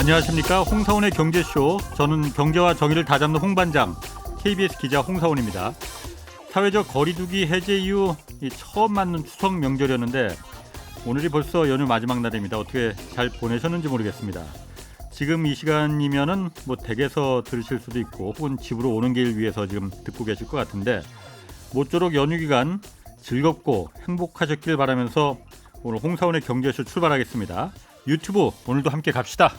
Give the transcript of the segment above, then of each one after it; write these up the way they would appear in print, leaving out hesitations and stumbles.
안녕하십니까. 홍사원의 경제쇼. 저는 경제와 정의를 다잡는 홍반장 KBS 기자 홍사원입니다. 사회적 거리두기 해제 이후 처음 맞는 추석 명절이었는데 오늘이 벌써 연휴 마지막 날입니다. 어떻게 잘 보내셨는지 모르겠습니다. 지금 이 시간이면은 댁에서 들으실 수도 있고 혹은 집으로 오는 길 위해서 지금 듣고 계실 것 같은데 모쪼록 연휴 기간 즐겁고 행복하셨길 바라면서 오늘 홍사원의 경제쇼 출발하겠습니다. 유튜브 오늘도 함께 갑시다.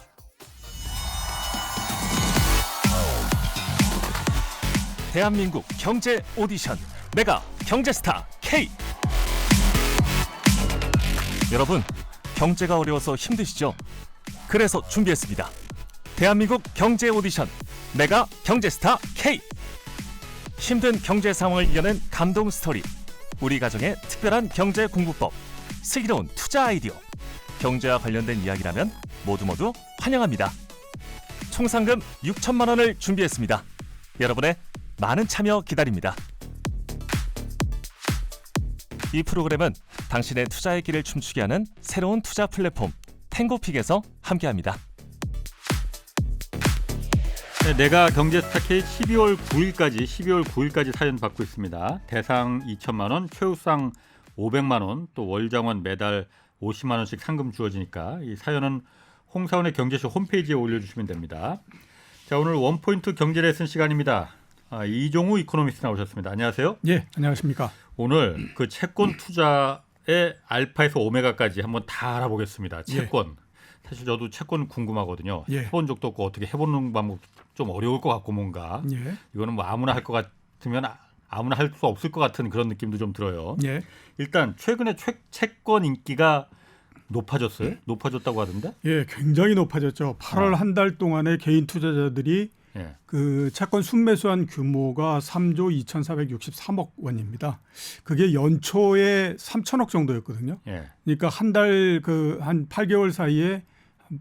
대한민국 경제 오디션 메가 경제스타 K. 여러분, 경제가 어려워서 힘드시죠? 그래서 준비했습니다. 대한민국 경제 오디션 메가 경제스타 K. 힘든 경제 상황을 이겨낸 감동 스토리, 우리 가정의 특별한 경제 공부법, 슬기로운 투자 아이디어, 경제와 관련된 이야기라면 모두 환영합니다. 총 상금 6천만 원을 준비했습니다. 여러분의 많은 참여 기다립니다. 이 프로그램은 당신의 투자의 길을 춤추게 하는 새로운 투자 플랫폼 탱고픽에서 함께합니다. 네, 내가 경제스타 K 12월 9일까지 사연 받고 있습니다. 대상 2천만 원, 최우상 500만 원, 또 월장원 매달 50만 원씩 상금 주어지니까 이 사연은 홍사원의 경제쇼 홈페이지에 올려주시면 됩니다. 자, 오늘 원포인트 경제 레슨 시간입니다. 이종우 이코노미스트 나오셨습니다. 안녕하세요. 예, 안녕하십니까. 오늘 그 채권 투자의 알파에서 오메가까지 한번 다 알아보겠습니다. 채권. 예. 사실 저도 채권 궁금하거든요. 예. 해본 적도 없고 어떻게 해보는 방법 좀 어려울 것 같고 뭔가. 예. 이거는 뭐 아무나 할 것 같으면 아무나 할 수 없을 것 같은 그런 느낌도 좀 들어요. 예. 일단 최근에 채권 인기가 높아졌어요? 높아졌다고 하던데? 예, 굉장히 높아졌죠. 8월 한 달 동안에 개인 투자자들이 그 채권 순매수한 규모가 3조 2,463억 원입니다. 그게 연초에 3천억 정도였거든요. 그러니까 한 달 한 8개월 사이에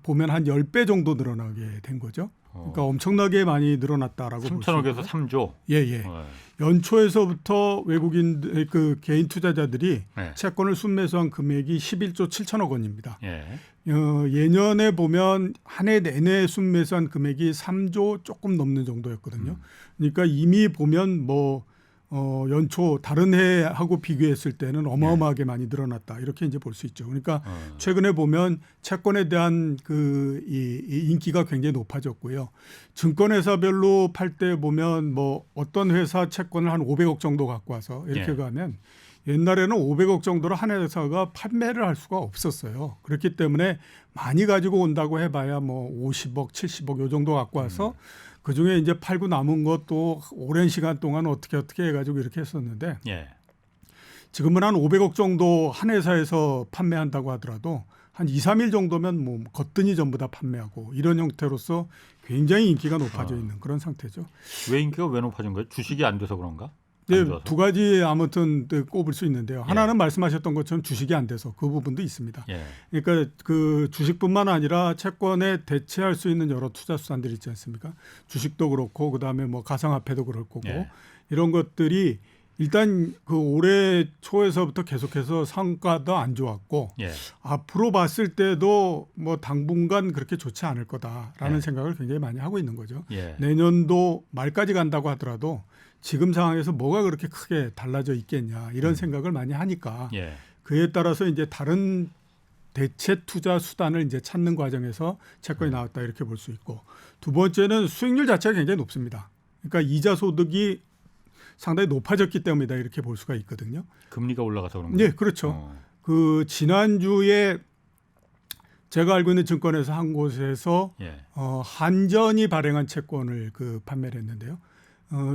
보면 한 10배 정도 늘어나게 된 거죠. 그러니까 엄청나게 많이 늘어났다라고 볼 수 있어요. 3천억에서 3조. 예. 연초에서부터 외국인 그 개인 투자자들이 채권을 순매수한 금액이 11조 7천억 원입니다. 예년에 보면 한 해 내내 순매수한 금액이 3조 조금 넘는 정도였거든요. 그러니까 이미 보면 연초 다른 해하고 비교했을 때는 어마어마하게 많이 늘어났다 이렇게 이제 볼 수 있죠. 그러니까 최근에 보면 채권에 대한 이 인기가 굉장히 높아졌고요. 증권회사별로 팔 때 보면 어떤 회사 채권을 한 500억 정도 갖고 와서 이렇게 가면 옛날에는 500억 정도로 한 회사가 판매를 할 수가 없었어요. 그렇기 때문에 많이 가지고 온다고 해봐야 50억, 70억 요 정도 갖고 와서 그중에 이제 팔고 남은 것도 오랜 시간 동안 어떻게 해가지고 이렇게 했었는데 지금은 한 500억 정도 한 회사에서 판매한다고 하더라도 한 2, 3일 정도면 거뜬히 전부 다 판매하고 이런 형태로서 굉장히 인기가 높아져 있는 그런 상태죠. 왜 인기가 왜 높아진 거예요? 주식이 안 돼서 그런가? 네, 두 가지 아무튼 꼽을 수 있는데요. 하나는 말씀하셨던 것처럼 주식이 안 돼서 그 부분도 있습니다. 그러니까 그 주식뿐만 아니라 채권에 대체할 수 있는 여러 투자 수단들이 있지 않습니까? 주식도 그렇고 그다음에 가상화폐도 그럴 거고 이런 것들이 일단 그 올해 초에서부터 계속해서 성과도 안 좋았고 앞으로 봤을 때도 당분간 그렇게 좋지 않을 거다라는 생각을 굉장히 많이 하고 있는 거죠. 내년도 말까지 간다고 하더라도 지금 상황에서 뭐가 그렇게 크게 달라져 있겠냐 이런 생각을 많이 하니까 그에 따라서 이제 다른 대체 투자 수단을 이제 찾는 과정에서 채권이 나왔다 이렇게 볼 수 있고, 두 번째는 수익률 자체가 굉장히 높습니다. 그러니까 이자 소득이 상당히 높아졌기 때문이다 이렇게 볼 수가 있거든요. 금리가 올라가서 그런 거예요? 네, 그렇죠. 그 지난주에 제가 알고 있는 증권회사 한 곳에서 한전이 발행한 채권을 판매를 했는데요.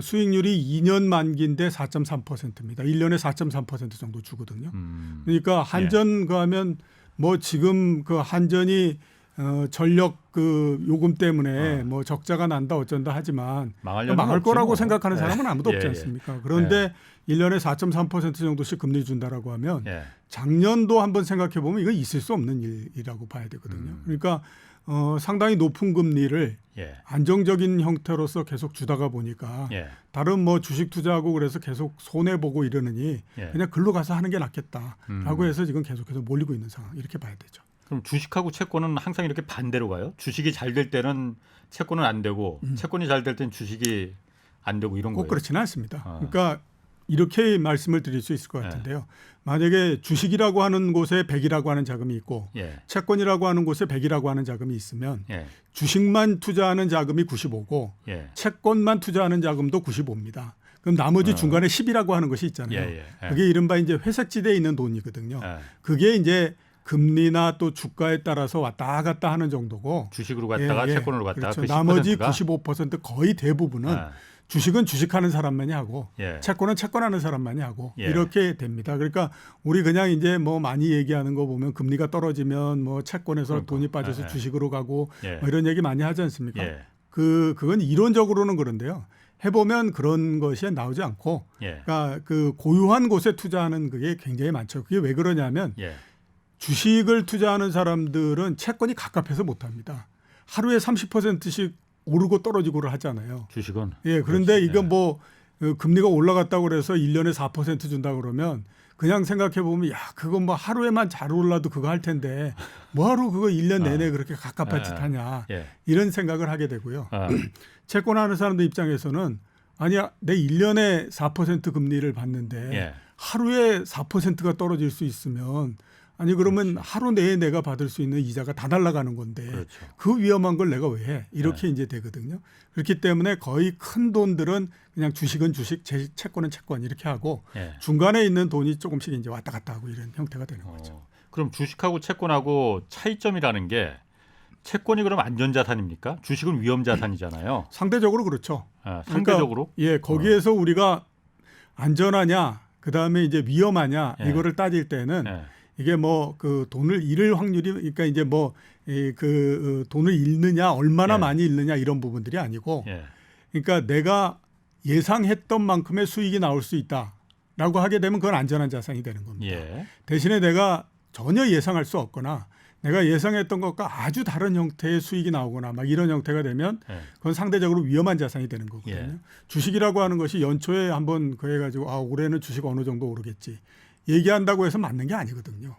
수익률이 2년 만기인데 4.3%입니다. 1년에 4.3% 정도 주거든요. 그러니까 한전 가면 지금 그 한전이 전력 요금 때문에 적자가 난다 어쩐다 하지만 망할 거라고 생각하는 사람은 아무도 없지 않습니까? 그런데 1년에 4.3% 정도씩 금리 준다라고 하면 작년도 한번 생각해 보면 이거 있을 수 없는 일이라고 봐야 되거든요. 그러니까 상당히 높은 금리를 안정적인 형태로서 계속 주다가 보니까 다른 주식 투자하고 그래서 계속 손해 보고 이러느니 그냥 글로 가서 하는 게 낫겠다라고 해서 지금 계속해서 몰리고 있는 상황 이렇게 봐야 되죠. 그럼 주식하고 채권은 항상 이렇게 반대로 가요? 주식이 잘 될 때는 채권은 안 되고 채권이 잘 될 때는 주식이 안 되고 이런 꼭 거예요? 그렇지는 않습니다. 그러니까 이렇게 말씀을 드릴 수 있을 것 같은데요. 만약에 주식이라고 하는 곳에 100이라고 하는 자금이 있고 채권이라고 하는 곳에 100이라고 하는 자금이 있으면 주식만 투자하는 자금이 95고 채권만 투자하는 자금도 95입니다. 그럼 나머지 중간에 10이라고 하는 것이 있잖아요. 그게 이른바 이제 회색지대에 있는 돈이거든요. 그게 이제 금리나 또 주가에 따라서 왔다 갔다 하는 정도고 주식으로 갔다가 채권으로 갔다가 그렇죠. 그 나머지 95% 거의 대부분은 주식은 주식하는 사람만이 하고 채권은 채권하는 사람만이 하고 이렇게 됩니다. 그러니까 우리 그냥 이제 뭐 많이 얘기하는 거 보면 금리가 떨어지면 뭐 채권에서 돈이 빠져서 주식으로 가고 뭐 이런 얘기 많이 하지 않습니까? 그건 이론적으로는 그런데요. 해보면 그런 것이 나오지 않고 그러니까 그 고유한 곳에 투자하는 그게 굉장히 많죠. 그게 왜 그러냐면 주식을 투자하는 사람들은 채권이 갑갑해서 못합니다. 하루에 30%씩 오르고 떨어지고를 하잖아요. 주식은. 그런데 이건 뭐 금리가 올라갔다고 그래서 1년에 4% 준다 그러면 그냥 생각해 보면 야 그거 뭐 하루에만 잘 올라도 그거 할 텐데 뭐하러 그거 1년 내내 그렇게 갑갑한 짓 하냐 이런 생각을 하게 되고요. 채권하는 사람들 입장에서는 아니야 내 1년에 4% 금리를 받는데 하루에 4%가 떨어질 수 있으면 아니 그러면 하루 내에 내가 받을 수 있는 이자가 다 날아가는 건데 그 위험한 걸 내가 왜 해? 이렇게 이제 되거든요. 그렇기 때문에 거의 큰 돈들은 그냥 주식은 주식, 채권은 채권 이렇게 하고 중간에 있는 돈이 조금씩 이제 왔다 갔다 하고 이런 형태가 되는 거죠. 그럼 주식하고 채권하고 차이점이라는 게 채권이 그럼 안전자산입니까? 주식은 위험자산이잖아요. 상대적으로 그렇죠. 상대적으로? 그러니까 거기에서 우리가 안전하냐, 그 다음에 이제 위험하냐 이거를 따질 때는 이게 뭐 그 돈을 잃을 확률이 그러니까 이제 뭐 그 돈을 잃느냐 얼마나 많이 잃느냐 이런 부분들이 아니고 그러니까 내가 예상했던 만큼의 수익이 나올 수 있다라고 하게 되면 그건 안전한 자산이 되는 겁니다. 대신에 내가 전혀 예상할 수 없거나 내가 예상했던 것과 아주 다른 형태의 수익이 나오거나 막 이런 형태가 되면 그건 상대적으로 위험한 자산이 되는 거거든요. 주식이라고 하는 것이 연초에 한번 그래가지고 올해는 주식 어느 정도 오르겠지. 얘기한다고 해서 맞는 게 아니거든요.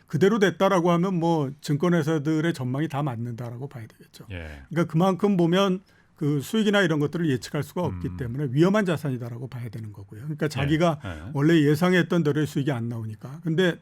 그대로 됐다라고 하면 뭐 증권회사들의 전망이 다 맞는다라고 봐야 되겠죠. 그러니까 그만큼 보면 그 수익이나 이런 것들을 예측할 수가 없기 때문에 위험한 자산이다라고 봐야 되는 거고요. 그러니까 자기가 원래 예상했던 대로의 수익이 안 나오니까. 근데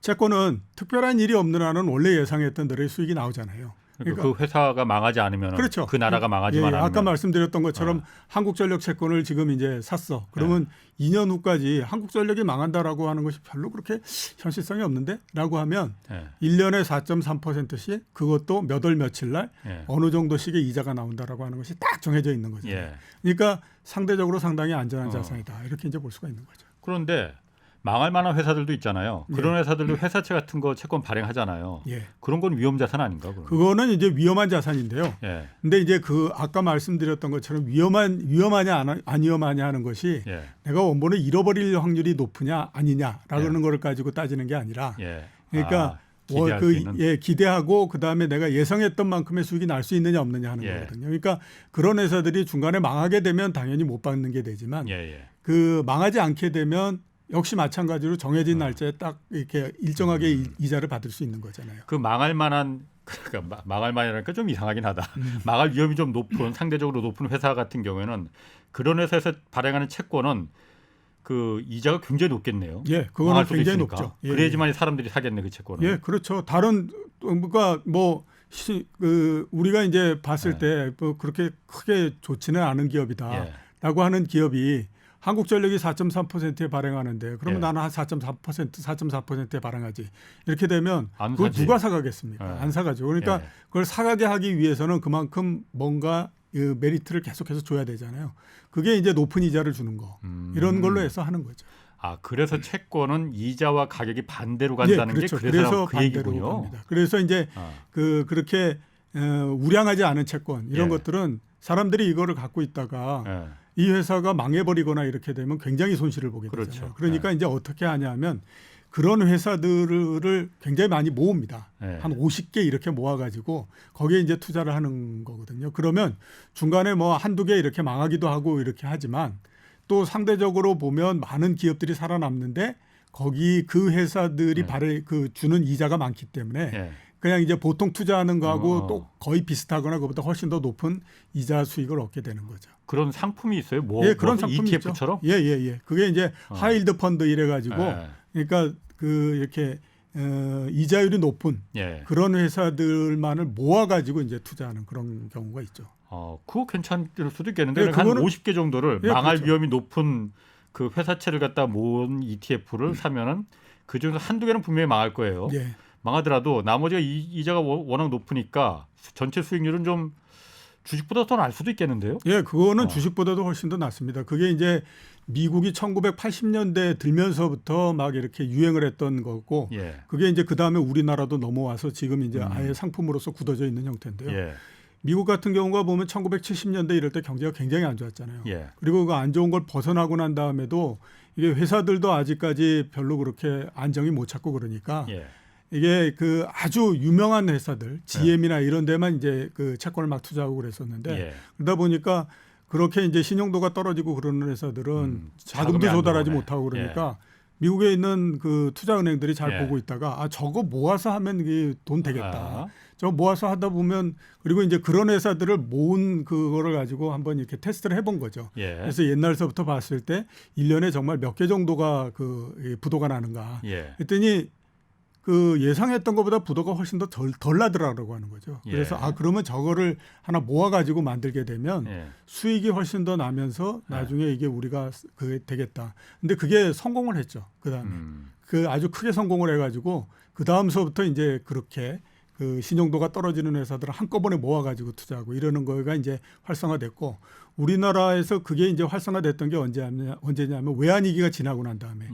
채권은 특별한 일이 없는 한은 원래 예상했던 대로의 수익이 나오잖아요. 그러니까 그 회사가 망하지 않으면 그렇죠. 그 나라가 망하지만 않으면 아까 말씀드렸던 것처럼 한국전력 채권을 지금 이제 샀어. 그러면 2년 후까지 한국전력이 망한다라고 하는 것이 별로 그렇게 현실성이 없는데라고 하면 1년에 4.3%씩 그것도 몇 월 며칠 날 어느 정도씩의 이자가 나온다라고 하는 것이 딱 정해져 있는 거죠. 그러니까 상대적으로 상당히 안전한 자산이다. 이렇게 이제 볼 수가 있는 거죠. 그런데 망할 만한 회사들도 있잖아요. 그런 회사들도 회사채 같은 거 채권 발행하잖아요. 그런 건 위험자산 아닌가? 그러면? 그거는 이제 위험한 자산인데요. 근데 이제 그 아까 말씀드렸던 것처럼 위험하냐 안 위험하냐 하는 것이 내가 원본을 잃어버릴 확률이 높으냐 아니냐라는 걸 가지고 따지는 게 아니라 그러니까 기대하고 그다음에 내가 예상했던 만큼의 수익이 날 수 있느냐 없느냐 하는 거거든요. 그러니까 그런 회사들이 중간에 망하게 되면 당연히 못 받는 게 되지만 그 망하지 않게 되면 역시 마찬가지로 정해진 날짜에 딱 이렇게 일정하게 이자를 받을 수 있는 거잖아요. 그 망할 만한 그러니까 망할 만하니까 좀 이상하긴 하다. 망할 위험이 좀 높은 상대적으로 높은 회사 같은 경우에는 그런 회사에서 발행하는 채권은 그 이자가 굉장히 높겠네요. 그거는 굉장히 높죠. 그래야지만 사람들이 사겠네 그 채권은. 그렇죠. 다른 그러니까 뭐 우리가 이제 봤을 때 뭐 그렇게 크게 좋지는 않은 기업이다라고 하는 기업이 한국전력이 4.3%에 발행하는데 그러면 나는 한 4.4%에 발행하지. 이렇게 되면 그걸 누가 사가겠습니까? 안 사가죠. 그러니까 그걸 사가게 하기 위해서는 그만큼 뭔가 그 메리트를 계속해서 줘야 되잖아요. 그게 이제 높은 이자를 주는 거. 이런 걸로 해서 하는 거죠. 그래서 채권은 이자와 가격이 반대로 간다는 그렇죠. 게 그래서 그 얘기군요. 갑니다. 그래서 이제 그렇게 우량하지 않은 채권 이런 것들은 사람들이 이거를 갖고 있다가 이 회사가 망해버리거나 이렇게 되면 굉장히 손실을 보게 되잖아요. 그러니까 이제 어떻게 하냐면 그런 회사들을 굉장히 많이 모읍니다. 한 50개 이렇게 모아가지고 거기에 이제 투자를 하는 거거든요. 그러면 중간에 뭐 한두 개 이렇게 망하기도 하고 이렇게 하지만 또 상대적으로 보면 많은 기업들이 살아남는데 거기 그 회사들이 주는 이자가 많기 때문에 그냥 이제 보통 투자하는 거하고 또 거의 비슷하거나 그보다 훨씬 더 높은 이자 수익을 얻게 되는 거죠. 그런 상품이 있어요? 그런 상품이 ETF처럼? 있죠. 그게 이제 하이힐드 펀드 이래 가지고 그러니까 그 이렇게 이자율이 높은 그런 회사들만을 모아 가지고 이제 투자하는 그런 경우가 있죠. 그거 괜찮을 수도 있겠는데 한 50개 정도를 망할 그렇죠. 위험이 높은 그 회사채를 갖다 모은 ETF를 사면은 그 중에서 한두 개는 분명히 망할 거예요. 망하더라도 나머지가 이자가 워낙 높으니까 전체 수익률은 좀 주식보다 더 날 수도 있겠는데요? 그거는 주식보다도 훨씬 더 낫습니다. 그게 이제 미국이 1980년대 들면서부터 막 이렇게 유행을 했던 거고 그게 이제 그다음에 우리나라도 넘어와서 지금 이제 아예 상품으로서 굳어져 있는 형태인데요. 미국 같은 경우가 보면 1970년대 이럴 때 경제가 굉장히 안 좋았잖아요. 그리고 그 안 좋은 걸 벗어나고 난 다음에도 이게 회사들도 아직까지 별로 그렇게 안정이 못 찾고 그러니까 이게 그 아주 유명한 회사들 GM이나 이런 데만 이제 그 채권을 막 투자하고 그랬었는데 그러다 보니까 그렇게 이제 신용도가 떨어지고 그러는 회사들은 자금도 조달하지 못하고 그러니까 미국에 있는 그 투자은행들이 잘 보고 있다가 저거 모아서 하면 이게 돈 되겠다. 저거 모아서 하다 보면 그리고 이제 그런 회사들을 모은 그거를 가지고 한번 이렇게 테스트를 해본 거죠. 그래서 옛날서부터 봤을 때 1년에 정말 몇 개 정도가 그 부도가 나는가. 그랬더니 그 예상했던 것보다 부도가 훨씬 더 덜 나더라고 하는 거죠. 그래서 그러면 저거를 하나 모아가지고 만들게 되면 수익이 훨씬 더 나면서 나중에 이게 우리가 그게 되겠다. 근데 그게 성공을 했죠. 그다음에 그 아주 크게 성공을 해가지고 그 다음서부터 이제 그렇게 그 신용도가 떨어지는 회사들을 한꺼번에 모아가지고 투자하고 이러는 거가 이제 활성화됐고 우리나라에서 그게 이제 활성화됐던 게 언제냐면 외환위기가 지나고 난 다음에.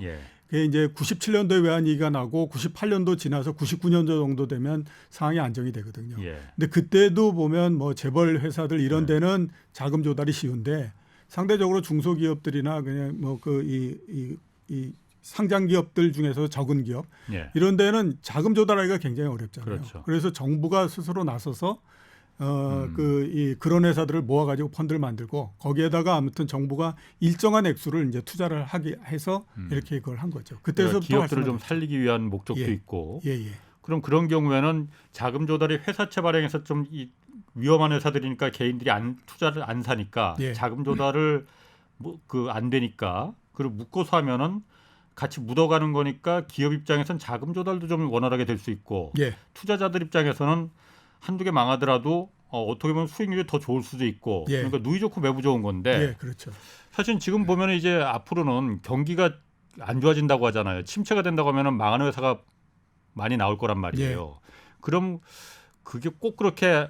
그게 이제 97년도에 외환위기가 나고 98년도 지나서 99년도 정도 되면 상황이 안정이 되거든요. 근데 그때도 보면 뭐 재벌 회사들 이런 데는 자금 조달이 쉬운데 상대적으로 중소기업들이나 그냥 뭐 그 이 상장 기업들 중에서 적은 기업 이런 데는 자금 조달하기가 굉장히 어렵잖아요. 그래서 정부가 스스로 나서서 그런 회사들을 모아가지고 펀드를 만들고 거기에다가 아무튼 정부가 일정한 액수를 이제 투자를 하게 해서 이렇게 그걸 한 거죠. 그때서부터 기업들을 좀 살리기 위한 목적도 있고. 그럼 그런 경우에는 자금 조달이 회사채 발행해서 좀 위험한 회사들이니까 개인들이 투자를 안 사니까 자금 조달을 안 되니까 그리고 묶어서 하면은 같이 묻어가는 거니까 기업 입장에서는 자금 조달도 좀 원활하게 될 수 있고 투자자들 입장에서는 한두 개 망하더라도 어떻게 보면 수익률이 더 좋을 수도 있고 그러니까 누이 좋고 매부 좋은 건데 사실 지금 보면 이제 앞으로는 경기가 안 좋아진다고 하잖아요. 침체가 된다고 하면 망하는 회사가 많이 나올 거란 말이에요. 그럼 그게 꼭 그렇게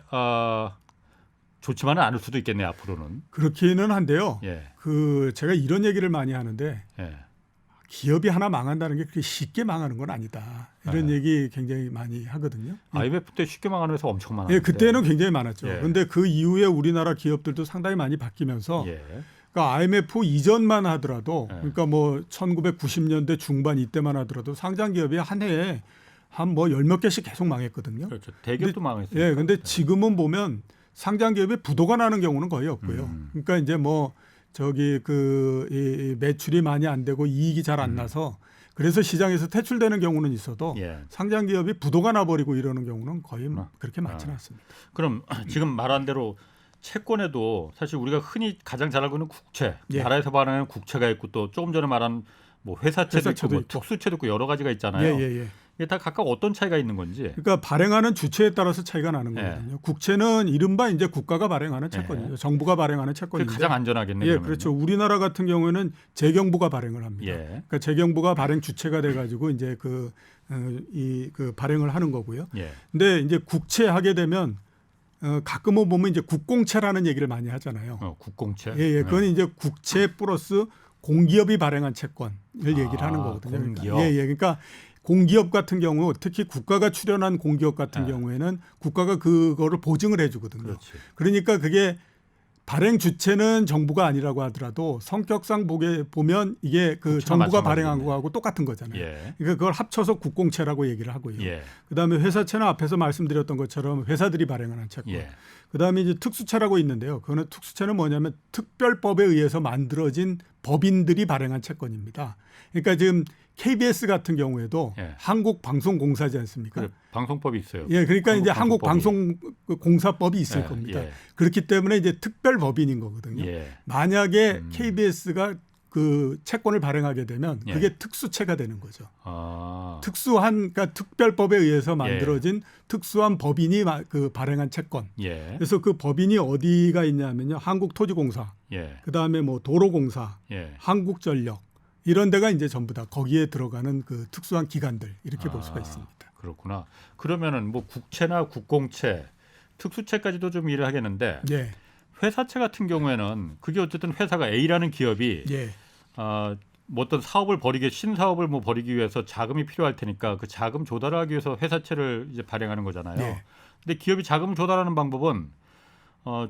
좋지만은 않을 수도 있겠네요. 앞으로는. 그렇기는 한데요. 그 제가 이런 얘기를 많이 하는데 기업이 하나 망한다는 게 그렇게 쉽게 망하는 건 아니다. 이런 얘기 굉장히 많이 하거든요. IMF 때 쉽게 망하는 회사 엄청 많았는데. 그때는 굉장히 많았죠. 그런데 그 이후에 우리나라 기업들도 상당히 많이 바뀌면서 그러니까 IMF 이전만 하더라도 그러니까 뭐 1990년대 중반 이때만 하더라도 상장 기업이 한 해에 한 뭐 열 몇 개씩 계속 망했거든요. 그렇죠. 대기업도 망했어요. 근데 지금은 보면 상장 기업이 부도가 나는 경우는 거의 없고요. 그러니까 이제 뭐 저기 이 매출이 많이 안 되고 이익이 잘 안 나서 그래서 시장에서 퇴출되는 경우는 있어도 상장 기업이 부도가 나버리고 이러는 경우는 거의 그렇게 많지는 않습니다. 그럼 지금 말한 대로 채권에도 사실 우리가 흔히 가장 잘 알고 있는 국채, 나라에서 발행하는 국채가 있고 또 조금 전에 말한 뭐 회사채도 있고 뭐 특수채도 있고 여러 가지가 있잖아요. 이게 다 각각 어떤 차이가 있는 건지. 그러니까 발행하는 주체에 따라서 차이가 나는 거거든요. 국채는 이른바 이제 국가가 발행하는 채권이죠. 정부가 발행하는 채권인데. 가장 안전하겠네요. 그렇죠. 우리나라 같은 경우에는 재경부가 발행을 합니다. 그러니까 재경부가 발행 주체가 돼가지고 이제 그 발행을 하는 거고요. 근데 이제 국채 하게 되면 가끔은 보면 이제 국공채라는 얘기를 많이 하잖아요. 국공채. 그건 이제 국채 플러스 공기업이 발행한 채권을 얘기를 하는 거거든요. 공기업. 그러니까 공기업 같은 경우 특히 국가가 출연한 공기업 같은 경우에는 국가가 그거를 보증을 해주거든요. 그러니까 그게 발행 주체는 정부가 아니라고 하더라도 성격상 보면 이게 그 정부가 발행한 거하고 똑같은 거잖아요. 그러니까 그걸 합쳐서 국공채라고 얘기를 하고요. 그다음에 회사채는 앞에서 말씀드렸던 것처럼 회사들이 발행하는 채권. 그다음에 이제 특수채라고 있는데요. 그거는 특수채는 뭐냐면 특별법에 의해서 만들어진 법인들이 발행한 채권입니다. 그러니까 지금 KBS 같은 경우에도 예. 한국방송공사지 않습니까? 그래, 방송법이 있어요. 예, 그러니까 이제 한국방송법이. 한국방송공사법이 있을 예, 겁니다. 예. 그렇기 때문에 이제 특별법인인 거거든요. 예. 만약에 KBS가 그 채권을 발행하게 되면 예. 그게 특수채가 되는 거죠. 아. 그러니까 특별법에 의해서 만들어진 특수한 법인이 그 발행한 채권. 예. 그래서 그 법인이 어디가 있냐면요, 한국토지공사, 예. 그 다음에 뭐 도로공사, 예. 한국전력 이런 데가 이제 전부 다 거기에 들어가는 그 특수한 기관들 이렇게 볼 수가 있습니다. 그렇구나. 그러면은 뭐 국채나 국공채, 특수채까지도 좀 일을 하겠는데 예, 회사채 같은 경우에는 그게 어쨌든 회사가 A라는 기업이 예, 뭐 어떤 사업을 신사업을 뭐 벌이기 위해서 자금이 필요할 테니까 그 자금 조달을 하기 위해서 회사채를 이제 발행하는 거잖아요. 예. 근데 기업이 자금 조달하는 방법은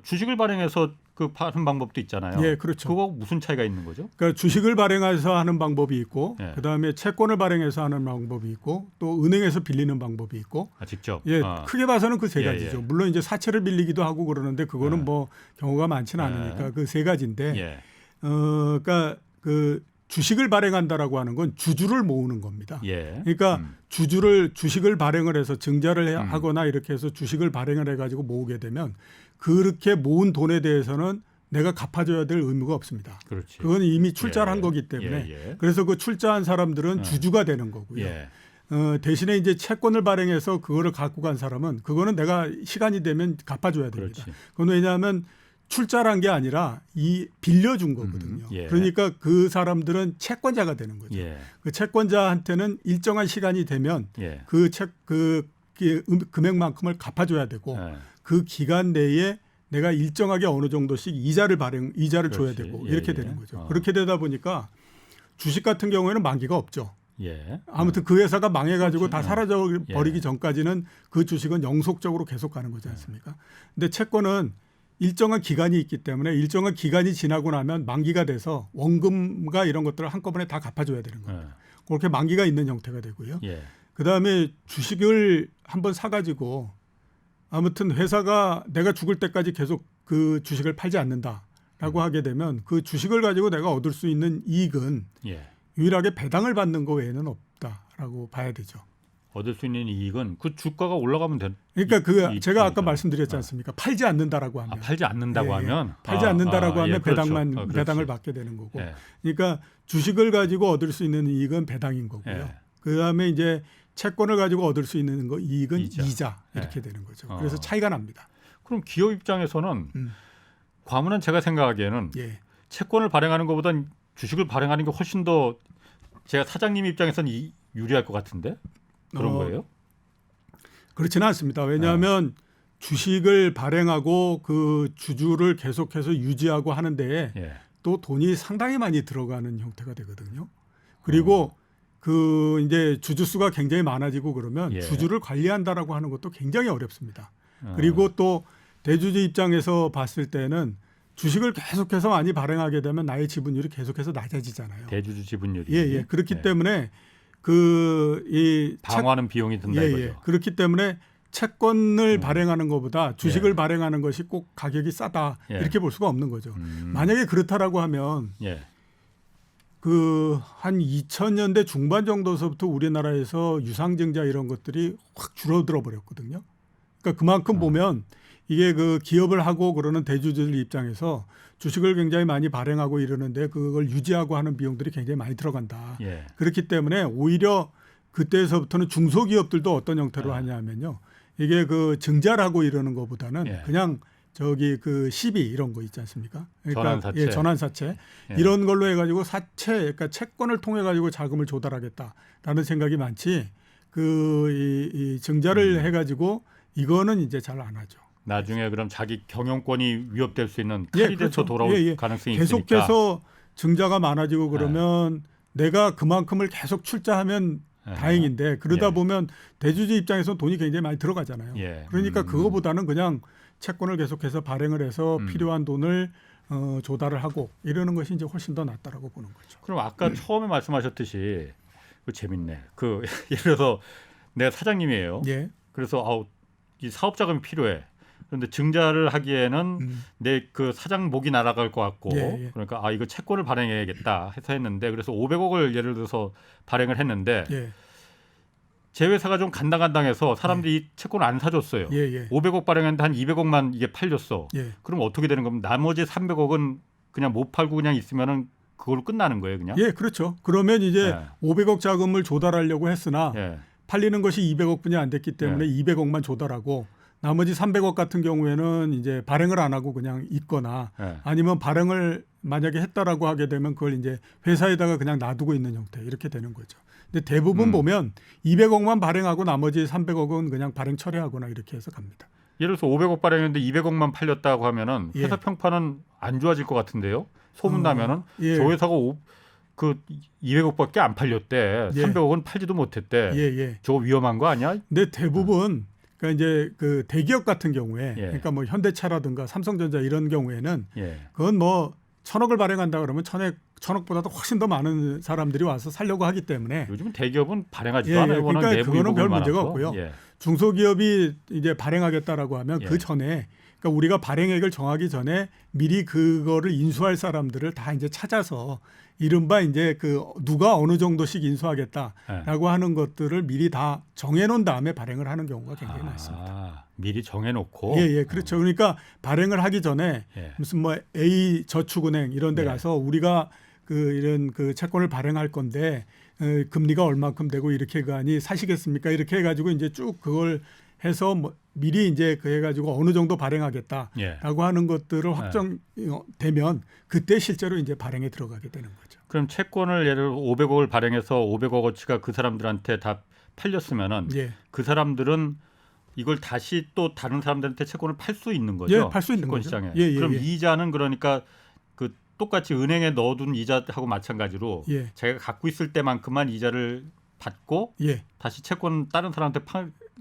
주식을 발행해서 그 하는 방법도 있잖아요. 예, 그렇죠. 그거 무슨 차이가 있는 거죠? 그러니까 주식을 발행해서 하는 방법이 있고, 예. 그 다음에 채권을 발행해서 하는 방법이 있고, 또 은행에서 빌리는 방법이 있고, 직접. 예, 크게 봐서는 그 세 예, 가지죠. 예. 물론 이제 사채를 빌리기도 하고 그러는데 그거는 뭐 경우가 많지는 않으니까 그 세 가지인데, 예. 그러니까 그 주식을 발행한다라고 하는 건 주주를 모으는 겁니다. 예. 그러니까 주식을 발행을 해서 증자를 하거나 이렇게 해서 주식을 발행을 해가지고 모으게 되면 그렇게 모은 돈에 대해서는 내가 갚아줘야 될 의무가 없습니다. 그렇지. 그건 이미 출자를 예. 한 거기 때문에 예. 그래서 그 출자한 사람들은 주주가 되는 거고요. 예. 대신에 이제 채권을 발행해서 그거를 갖고 간 사람은 그거는 내가 시간이 되면 갚아줘야 됩니다. 그렇지. 그건 왜냐하면 출자란 게 아니라 빌려준 거거든요. 예. 그러니까 그 사람들은 채권자가 되는 거죠. 예. 그 채권자한테는 일정한 시간이 되면 예. 그 금액만큼을 갚아줘야 되고 예. 그 기간 내에 내가 일정하게 어느 정도씩 이자를 줘야 그렇지. 되고 예, 이렇게 예. 되는 거죠. 그렇게 되다 보니까 주식 같은 경우에는 만기가 없죠. 예. 아무튼 그 회사가 망해가지고 다 그렇지. 사라져 버리기 예. 전까지는 그 주식은 영속적으로 계속 가는 거지 않습니까? 근데 채권은 일정한 기간이 있기 때문에 일정한 기간이 지나고 나면 만기가 돼서 원금과 이런 것들을 한꺼번에 다 갚아줘야 되는 거예요. 그렇게 만기가 있는 형태가 되고요. 예. 그다음에 주식을 한번 사가지고 아무튼 회사가 내가 죽을 때까지 계속 그 주식을 팔지 않는다라고 하게 되면 그 주식을 가지고 내가 얻을 수 있는 이익은 예. 유일하게 배당을 받는 거 외에는 없다라고 봐야 되죠. 얻을 수 있는 이익은 그 주가가 올라가면 된. 그러니까 제가 아까 말씀드렸지 않습니까? 팔지 않는다라고 하면. 팔지 않는다고 하면. 팔지 않는다라고 하면 예, 그렇죠. 배당을 받게 되는 거고. 예. 그러니까 주식을 가지고 얻을 수 있는 이익은 배당인 거고요. 예. 그다음에 이제 채권을 가지고 얻을 수 있는 이익은 이자 이렇게 예. 되는 거죠. 그래서 차이가 납니다. 그럼 기업 입장에서는 과문은 제가 생각하기에는 예. 채권을 발행하는 것보단 주식을 발행하는 게 훨씬 더 제가 사장님 입장에서는 유리할 것 같은데 그런 거예요? 그렇지는 않습니다. 왜냐하면 주식을 발행하고 그 주주를 계속해서 유지하고 하는 데에 예. 또 돈이 상당히 많이 들어가는 형태가 되거든요. 그리고 그 이제 주주 수가 굉장히 많아지고 그러면 예. 주주를 관리한다라고 하는 것도 굉장히 어렵습니다. 그리고 또 대주주 입장에서 봤을 때는 주식을 계속해서 많이 발행하게 되면 나의 지분율이 계속해서 낮아지잖아요. 대주주 지분율이. 예. 그렇기 예. 때문에 방어하는 비용이 든다 이거죠. 그렇기 때문에 채권을 발행하는 것보다 주식을 발행하는 것이 꼭 가격이 싸다 이렇게 볼 수가 없는 거죠. 만약에 그렇다라고 하면 그 한 2000년대 중반 정도서부터 우리나라에서 유상증자 이런 것들이 확 줄어들어 버렸거든요. 그러니까 그만큼 보면 이게 그 기업을 하고 그러는 대주주들 입장에서 주식을 굉장히 많이 발행하고 이러는데 그걸 유지하고 하는 비용들이 굉장히 많이 들어간다. 예. 그렇기 때문에 오히려 그때서부터는 중소기업들도 어떤 형태로 하냐면요. 이게 그 증자를 하고 이러는 것보다는 그냥 그 시비 이런 거 있지 않습니까? 그러니까 전환사채, 전환사채 이런 걸로 해가지고 그러니까 채권을 통해 가지고 자금을 조달하겠다라는 생각이 많지. 이 증자를 해가지고 이거는 이제 잘 안 하죠. 나중에 그럼 자기 경영권이 위협될 수 있는 칼이 돼서 그렇죠. 돌아올 가능성이 있으니까. 계속해서 증자가 많아지고 그러면 내가 그만큼을 계속 출자하면 다행인데 그러다 보면 대주주 입장에서는 돈이 굉장히 많이 들어가잖아요. 그러니까 그거보다는 그냥 채권을 계속해서 발행을 해서 필요한 돈을 조달을 하고 이러는 것이 이제 훨씬 더 낫다라고 보는 거죠. 그럼 아까 처음에 말씀하셨듯이 그 재밌네. 그 예를 들어서 내가 사장님이에요. 예. 그래서 이 사업 자금이 필요해. 그런데 증자를 하기에는 내 그 사장 목이 날아갈 것 같고 그러니까 이거 채권을 발행해야겠다 해서 했는데 그래서 500억을 예를 들어서 발행을 했는데 제 회사가 좀 간당간당해서 사람들이 이 채권을 안 사줬어요. 500억 발행했는데 한 200억만 이게 팔렸어. 그럼 어떻게 되는 겁니까? 나머지 300억은 그냥 못 팔고 그냥 있으면은 그걸로 끝나는 거예요, 그냥? 그렇죠. 그러면 이제 500억 자금을 조달하려고 했으나 팔리는 것이 200억뿐이 안 됐기 때문에 200억만 조달하고 나머지 300억 같은 경우에는 이제 발행을 안 하고 그냥 있거나 아니면 발행을 만약에 했다라고 하게 되면 그걸 이제 회사에다가 그냥 놔두고 있는 형태 이렇게 되는 거죠. 근데 대부분 보면 200억만 발행하고 나머지 300억은 그냥 발행 처리하거나 이렇게 해서 갑니다. 예를 들어서 500억 발행했는데 200억만 팔렸다고 하면은 회사 평판은 안 좋아질 것 같은데요. 소문 나면은 저 회사가 그 200억밖에 안 팔렸대. 300억은 팔지도 못했대. 저거 위험한 거 아니야? 근데 대부분 그러니까 이제 그 대기업 같은 경우에 그러니까 뭐 현대차라든가 삼성전자 이런 경우에는 그건 뭐 1000억을 발행한다 그러면 1000억보다도 훨씬 더 많은 사람들이 와서 살려고 하기 때문에 요즘은 대기업은 발행하지도 않아요. 그러니까 그거는 별 문제가 없고요. 중소기업이 이제 발행하겠다라고 하면 그 전에 그러니까 우리가 발행액을 정하기 전에 미리 그거를 인수할 사람들을 다 이제 찾아서 이른바 이제 그 누가 어느 정도씩 인수하겠다라고 하는 것들을 미리 다 정해놓은 다음에 발행을 하는 경우가 굉장히 많습니다. 미리 정해놓고. 그렇죠. 그러니까 발행을 하기 전에 무슨 뭐 A 저축은행 이런 데 가서 우리가 그 이런 그 채권을 발행할 건데 금리가 얼마큼 되고 이렇게 가니 사시겠습니까? 이렇게 해가지고 이제 쭉 그걸 해서 뭐 미리 이제 그 해가지고 어느 정도 발행하겠다라고 하는 것들을 확정되면 그때 실제로 이제 발행에 들어가게 되는 거죠. 그럼 채권을 예를 들어 500억을 발행해서 500억어치가 그 사람들한테 다 팔렸으면은 그 사람들은 이걸 다시 또 다른 사람들한테 채권을 팔 수 있는 거죠. 팔 수 있는 거죠. 시장에. 그럼 이자는 그러니까 그 똑같이 은행에 넣어둔 이자하고 마찬가지로 자기가 갖고 있을 때만큼만 이자를 받고 다시 채권 다른 사람한테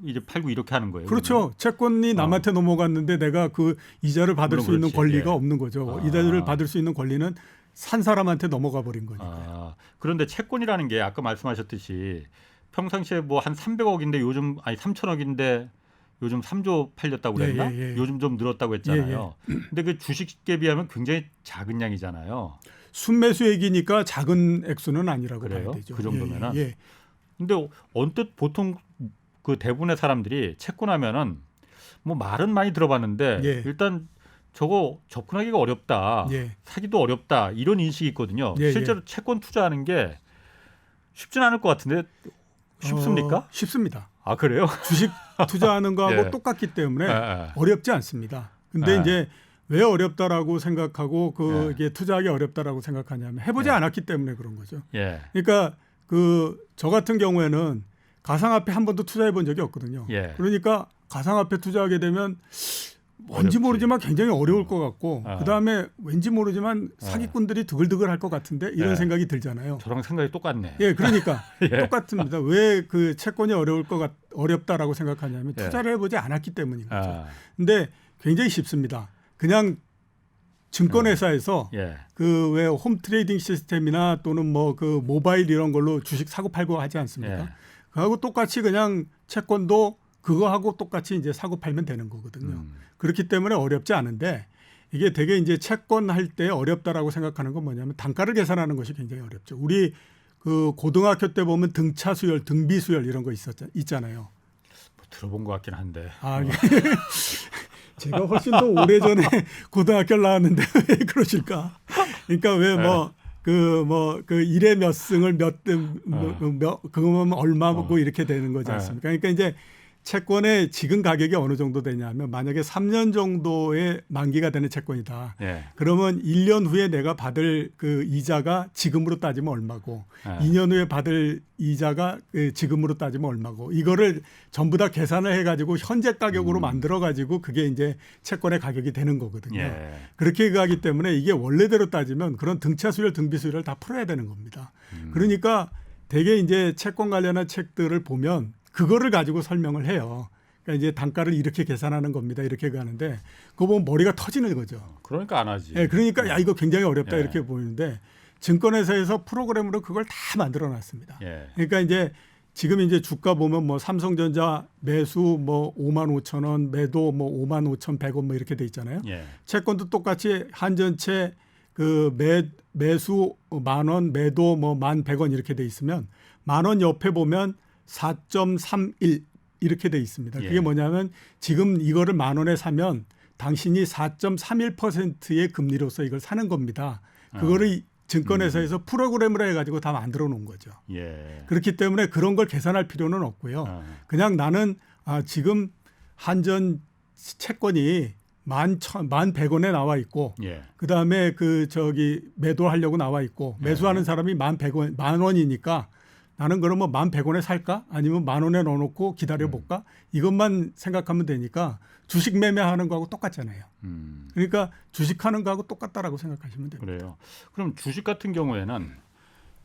이제 팔고 이렇게 하는 거예요. 그렇죠. 그러면? 채권이 남한테 넘어갔는데 내가 그 이자를 받을 수 있는 권리가 없는 거죠. 이자를 받을 수 있는 권리는 산 사람한테 넘어가 버린 거니까. 그런데 채권이라는 게 아까 말씀하셨듯이 평상시에 뭐 한 300억인데 요즘 3천억인데 요즘 3조 팔렸다고 그랬나? 요즘 좀 늘었다고 했잖아요. 근데 그 주식에 비하면 굉장히 작은 양이잖아요. 순매수액이니까 작은 액수는 아니라고 봐야 되죠. 그 정도면은. 근데 언뜻 보통 그 대부분의 사람들이 채권하면은 뭐 말은 많이 들어봤는데 일단 저거 접근하기가 어렵다, 사기도 어렵다 이런 인식이 있거든요. 실제로 채권 투자하는 게 쉽진 않을 것 같은데 쉽습니까? 쉽습니다. 그래요? 주식 투자하는 거하고 똑같기 때문에 어렵지 않습니다. 근데 이제 왜 어렵다라고 생각하고 이게 투자하기 어렵다라고 생각하냐면 해보지 않았기 때문에 그런 거죠. 그러니까 저 같은 경우에는 가상화폐 한 번도 투자해 본 적이 없거든요. 그러니까 가상화폐 투자하게 되면 뭔지 모르지만 굉장히 어려울 것 같고 그다음에 왠지 모르지만 사기꾼들이 드글드글 할 것 같은데 이런 생각이 들잖아요. 저랑 생각이 똑같네. 그러니까 똑같습니다. 왜 그 채권이 어렵다라고 생각하냐면 투자를 해보지 않았기 때문인 거죠. 근데 굉장히 쉽습니다. 그냥 증권회사에서 그 왜 홈 트레이딩 시스템이나 또는 뭐 그 모바일 이런 걸로 주식 사고 팔고 하지 않습니까? 그하고 똑같이 그냥 채권도 그거하고 똑같이 이제 사고 팔면 되는 거거든요. 그렇기 때문에 어렵지 않은데 이게 되게 이제 채권 할 때 어렵다라고 생각하는 건 뭐냐면 단가를 계산하는 것이 굉장히 어렵죠. 우리 그 고등학교 때 보면 등차 수열, 등비 수열 이런 거 있잖아요. 뭐 들어본 것 같긴 한데. 제가 훨씬 더 오래전에 고등학교를 나왔는데 왜 그러실까? 그러니까 왜 뭐 그 일의 몇 승을 그거면 얼마고 이렇게 되는 거지 않습니까? 그러니까 이제 채권의 지금 가격이 어느 정도 되냐면 만약에 3년 정도의 만기가 되는 채권이다. 그러면 1년 후에 내가 받을 그 이자가 지금으로 따지면 얼마고 2년 후에 받을 이자가 지금으로 따지면 얼마고 이거를 전부 다 계산을 해가지고 현재 가격으로 만들어가지고 그게 이제 채권의 가격이 되는 거거든요. 그렇게 가기 때문에 이게 원래대로 따지면 그런 등차수열, 등비수열을 다 풀어야 되는 겁니다. 그러니까 되게 이제 채권 관련한 책들을 보면 그거를 가지고 설명을 해요. 그러니까 이제 단가를 이렇게 계산하는 겁니다. 이렇게 가는데 그거 보면 머리가 터지는 거죠. 그러니까 안 하지. 그러니까 야 이거 굉장히 어렵다 이렇게 보이는데 증권회사에서 프로그램으로 그걸 다 만들어 놨습니다. 그러니까 이제 지금 이제 주가 보면 뭐 삼성전자 매수 뭐 5만 5천 원, 매도 뭐 5만 5,100원 뭐 이렇게 돼 있잖아요. 예. 채권도 똑같이 한전채 그 매수 10,000원, 매도 뭐 11,100원 이렇게 돼 있으면 10,000원 옆에 보면 4.31 이렇게 돼 있습니다. 그게 예. 뭐냐면 지금 이거를 10,000원에 사면 당신이 4.31%의 금리로서 이걸 사는 겁니다. 그거를 증권회사에서 프로그램으로 해가지고 다 만들어 놓은 거죠. 예. 그렇기 때문에 그런 걸 계산할 필요는 없고요. 그냥 나는 지금 한전 채권이 11,100원에 나와 있고, 예. 그 다음에 매도하려고 나와 있고, 매수하는 사람이 11,100원, 10,000원이니까 나는 그러면 11,100원에 살까? 아니면 10,000원에 넣어놓고 기다려볼까? 이것만 생각하면 되니까 주식 매매하는 거하고 똑같잖아요. 그러니까 주식하는 거하고 똑같다라고 생각하시면 됩니다. 그래요. 그럼 주식 같은 경우에는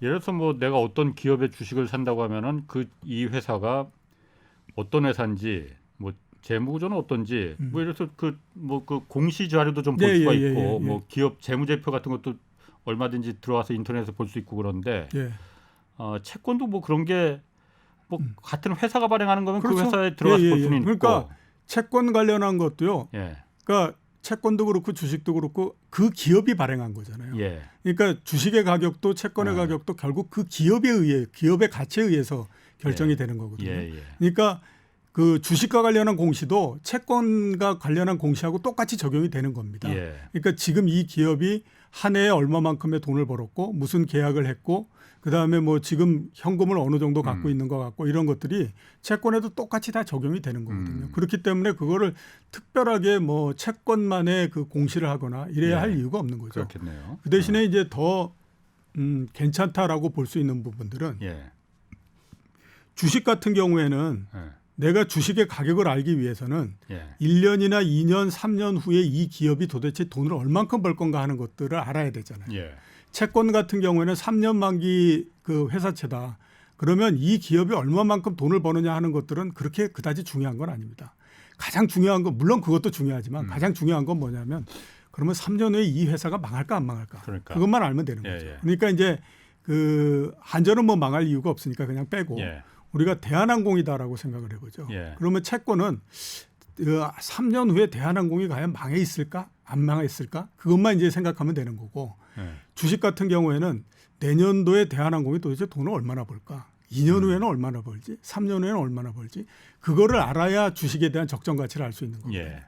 예를 들어서 뭐 내가 어떤 기업의 주식을 산다고 하면은 이 회사가 어떤 회사인지 뭐 재무구조는 어떤지 뭐 예를 들어서 그 공시 자료도 좀 볼 수가 있고 뭐 기업 재무제표 같은 것도 얼마든지 들어와서 인터넷에서 볼 수 있고 그런데 채권도 뭐 그런 게 뭐 같은 회사가 발행하는 거면 그렇죠. 그 회사에 들어가서 볼 수는 있고. 그러니까 채권 관련한 것도요. 예. 그러니까 채권도 그렇고 주식도 그렇고 그 기업이 발행한 거잖아요. 예. 그러니까 주식의 가격도 채권의 가격도 결국 그 기업에 의해 기업의 가치에 의해서 결정이 되는 거거든요. 그러니까 그 주식과 관련한 공시도 채권과 관련한 공시하고 똑같이 적용이 되는 겁니다. 그러니까 지금 이 기업이 한 해에 얼마만큼의 돈을 벌었고 무슨 계약을 했고 그다음에 뭐 지금 현금을 어느 정도 갖고 있는 것 같고 이런 것들이 채권에도 똑같이 다 적용이 되는 거거든요. 그렇기 때문에 그거를 특별하게 뭐 채권만의 그 공시를 하거나 이래야 할 이유가 없는 거죠. 그렇겠네요. 그 대신에 이제 더 괜찮다라고 볼 수 있는 부분들은 주식 같은 경우에는 내가 주식의 가격을 알기 위해서는 1년이나 2년, 3년 후에 이 기업이 도대체 돈을 얼만큼 벌 건가 하는 것들을 알아야 되잖아요. 채권 같은 경우에는 3년 만기 그 회사채다. 그러면 이 기업이 얼마만큼 돈을 버느냐 하는 것들은 그렇게 그다지 중요한 건 아닙니다. 가장 중요한 건 물론 그것도 중요하지만 가장 중요한 건 뭐냐면 그러면 3년 후에 이 회사가 망할까 안 망할까. 그것만 알면 되는 거죠. 그러니까 이제 그 한전은 뭐 망할 이유가 없으니까 그냥 빼고 우리가 대한항공이다라고 생각을 해보죠. 그러면 채권은 3년 후에 대한항공이 과연 망해 있을까? 안 망해 있을까? 그것만 이제 생각하면 되는 거고 주식 같은 경우에는 내년도에 대한항공이 도대체 돈을 얼마나 벌까? 2년 후에는 얼마나 벌지? 3년 후에는 얼마나 벌지? 그거를 알아야 주식에 대한 적정 가치를 알 수 있는 거예요.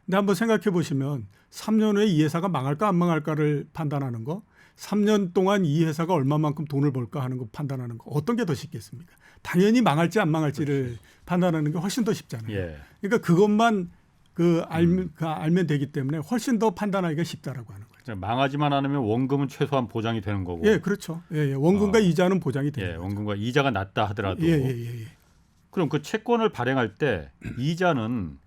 근데 한번 생각해 보시면 3년 후에 이 회사가 망할까 안 망할까를 판단하는 거 3년 동안 이 회사가 얼마만큼 돈을 벌까 하는 거 판단하는 거 어떤 게 더 쉽겠습니까? 당연히 망할지 안 망할지를 판단하는 게 훨씬 더 쉽잖아요. 그러니까 그것만 알면 되기 때문에 훨씬 더 판단하기가 쉽다라고 하는 거죠. 망하지만 않으면 원금은 최소한 보장이 되는 거고. 그렇죠. 원금과 이자는 보장이 되는 거죠. 원금과 이자가 낮다 하더라도. 그럼 그 채권을 발행할 때 이자는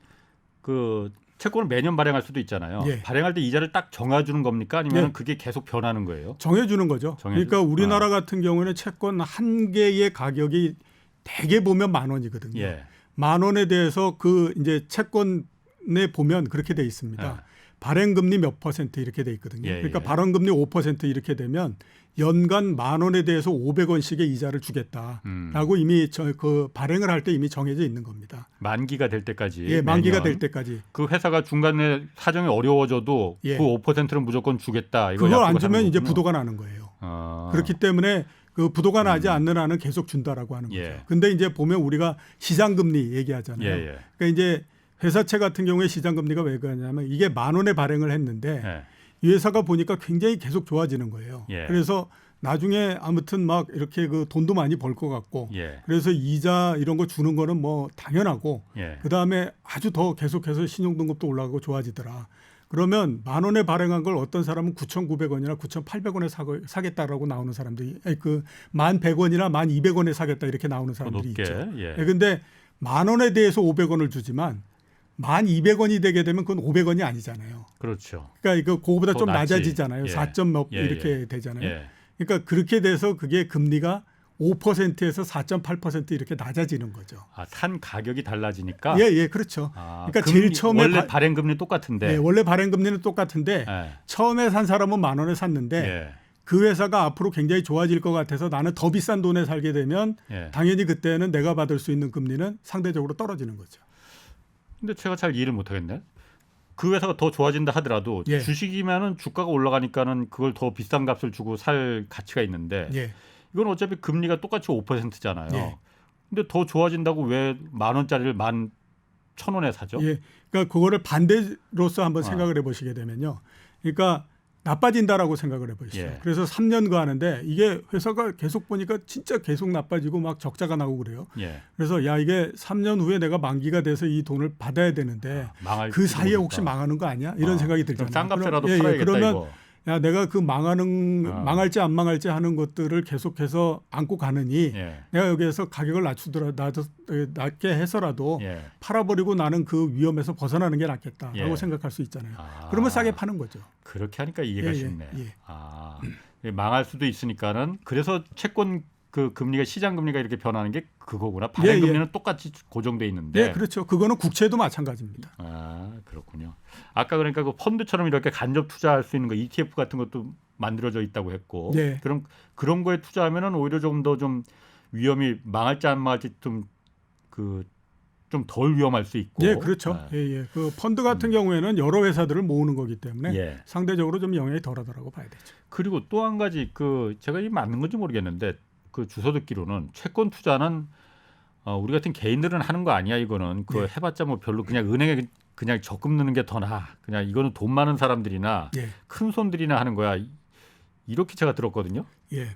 그 채권을 매년 발행할 수도 있잖아요. 발행할 때 이자를 딱 정해주는 겁니까? 아니면 그게 계속 변하는 거예요? 정해주는 거죠. 그러니까 우리나라 같은 경우에는 채권 한 개의 가격이 대개 보면 10,000원이거든요. 10,000원에 대해서 그 이제 채권에 보면 그렇게 돼 있습니다. 발행금리 몇 % 이렇게 돼 있거든요. 그러니까 발행금리 5% 이렇게 되면 연간 10,000원에 대해서 500원씩의 이자를 주겠다라고 이미 그 발행을 할 때 이미 정해져 있는 겁니다. 만기가 될 때까지. 만기가 될 때까지. 그 회사가 중간에 사정이 어려워져도 그 5%는 무조건 주겠다. 그걸 안 주면 이제 부도가 나는 거예요. 그렇기 때문에 그 부도가 나지 않는 한은 계속 준다라고 하는 거죠. 근데 이제 보면 우리가 시장금리 얘기하잖아요. 그러니까 이제 회사채 같은 경우에 시장금리가 왜 그러냐면 이게 10,000원에 발행을 했는데 이 회사가 보니까 굉장히 계속 좋아지는 거예요. 그래서 나중에 아무튼 막 이렇게 그 돈도 많이 벌 것 같고 그래서 이자 이런 거 주는 거는 뭐 당연하고 그다음에 아주 더 계속해서 신용등급도 올라가고 좋아지더라. 그러면 10,000원에 발행한 걸 어떤 사람은 9,900원이나 9,800원에 사겠다라고 나오는 사람들이 그 1,100원이나 1,200원에 사겠다 이렇게 나오는 사람들이 있죠. 근데 10,000원에 대해서 500원을 주지만 1,200원이 되게 되면 그건 500원이 아니잖아요. 그렇죠. 그러니까 이거 그거보다 좀 낮아지잖아요. 4점 몇 이렇게 되잖아요. 그러니까 그렇게 돼서 그게 금리가 5%에서 4.8% 이렇게 낮아지는 거죠. 산 가격이 달라지니까. 그렇죠. 그러니까 제일 처음에 원래 발행금리 똑같은데. 원래 발행금리는 똑같은데 처음에 산 사람은 10,000원에 샀는데 그 회사가 앞으로 굉장히 좋아질 것 같아서 나는 더 비싼 돈에 살게 되면 예. 당연히 그때는 내가 받을 수 있는 금리는 상대적으로 떨어지는 거죠. 근데 제가 잘 이해를 못 하겠네. 그 회사가 더 좋아진다 하더라도 예. 주식이면은 주가가 올라가니까는 그걸 더 비싼 값을 주고 살 가치가 있는데 예. 이건 어차피 금리가 똑같이 5%잖아요. 예. 근데 더 좋아진다고 왜 10,000원짜리를 11,000원에 사죠? 예. 그러니까 그거를 반대로서 한번 아. 생각을 해보시게 되면요. 그러니까 나빠진다라고 생각을 해보시죠. 예. 그래서 3년가 하는데 이게 회사가 계속 보니까 진짜 계속 나빠지고 막 적자가 나고 그래요. 예. 그래서 야 이게 3년 후에 내가 만기가 돼서 이 돈을 받아야 되는데 망할 그 사이에 모르겠다. 혹시 망하는 거 아니야? 이런 생각이 들잖아요. 싼 값이라도 그럼, 팔아야겠다 그러면 이거. 야 내가 그 망할지 안 망할지 하는 것들을 계속해서 안고 가느니 예. 내가 여기에서 가격을 낮게 해서라도 예. 팔아버리고 나는 그 위험에서 벗어나는 게 낫겠다라고 예. 생각할 수 있잖아요. 아. 그러면 싸게 파는 거죠. 그렇게 하니까 이해가 예, 쉽네. 예. 아, 망할 수도 있으니까는 그래서 채권 그 금리가 시장 금리가 이렇게 변하는 게 그거구나. 발행 예, 예. 금리는 똑같이 고정돼 있는데. 네, 그렇죠. 그거는 국채도 마찬가지입니다. 아, 그렇군요. 아까 그러니까 그 펀드처럼 이렇게 간접 투자할 수 있는 거 ETF 같은 것도 만들어져 있다고 했고. 네. 그런 거에 투자하면은 오히려 좀 더 좀 위험이 망할지 안 망할지 좀 덜 위험할 수 있고. 예, 그렇죠. 아, 예, 예. 그 펀드 같은 경우에는 여러 회사들을 모으는 거기 때문에 예. 상대적으로 좀 영향이 덜하다라고 봐야 되죠. 그리고 또 한 가지 제가 이 맞는 건지 모르겠는데 그 주소 듣기로는 채권 투자는 우리 같은 개인들은 하는 거 아니야 이거는 그 네. 해봤자 뭐 별로 그냥 은행에 그냥 적금 넣는 게 더 나아. 그냥 이거는 돈 많은 사람들이나 예, 큰 손들이나 하는 거야. 이렇게 제가 들었거든요. 예.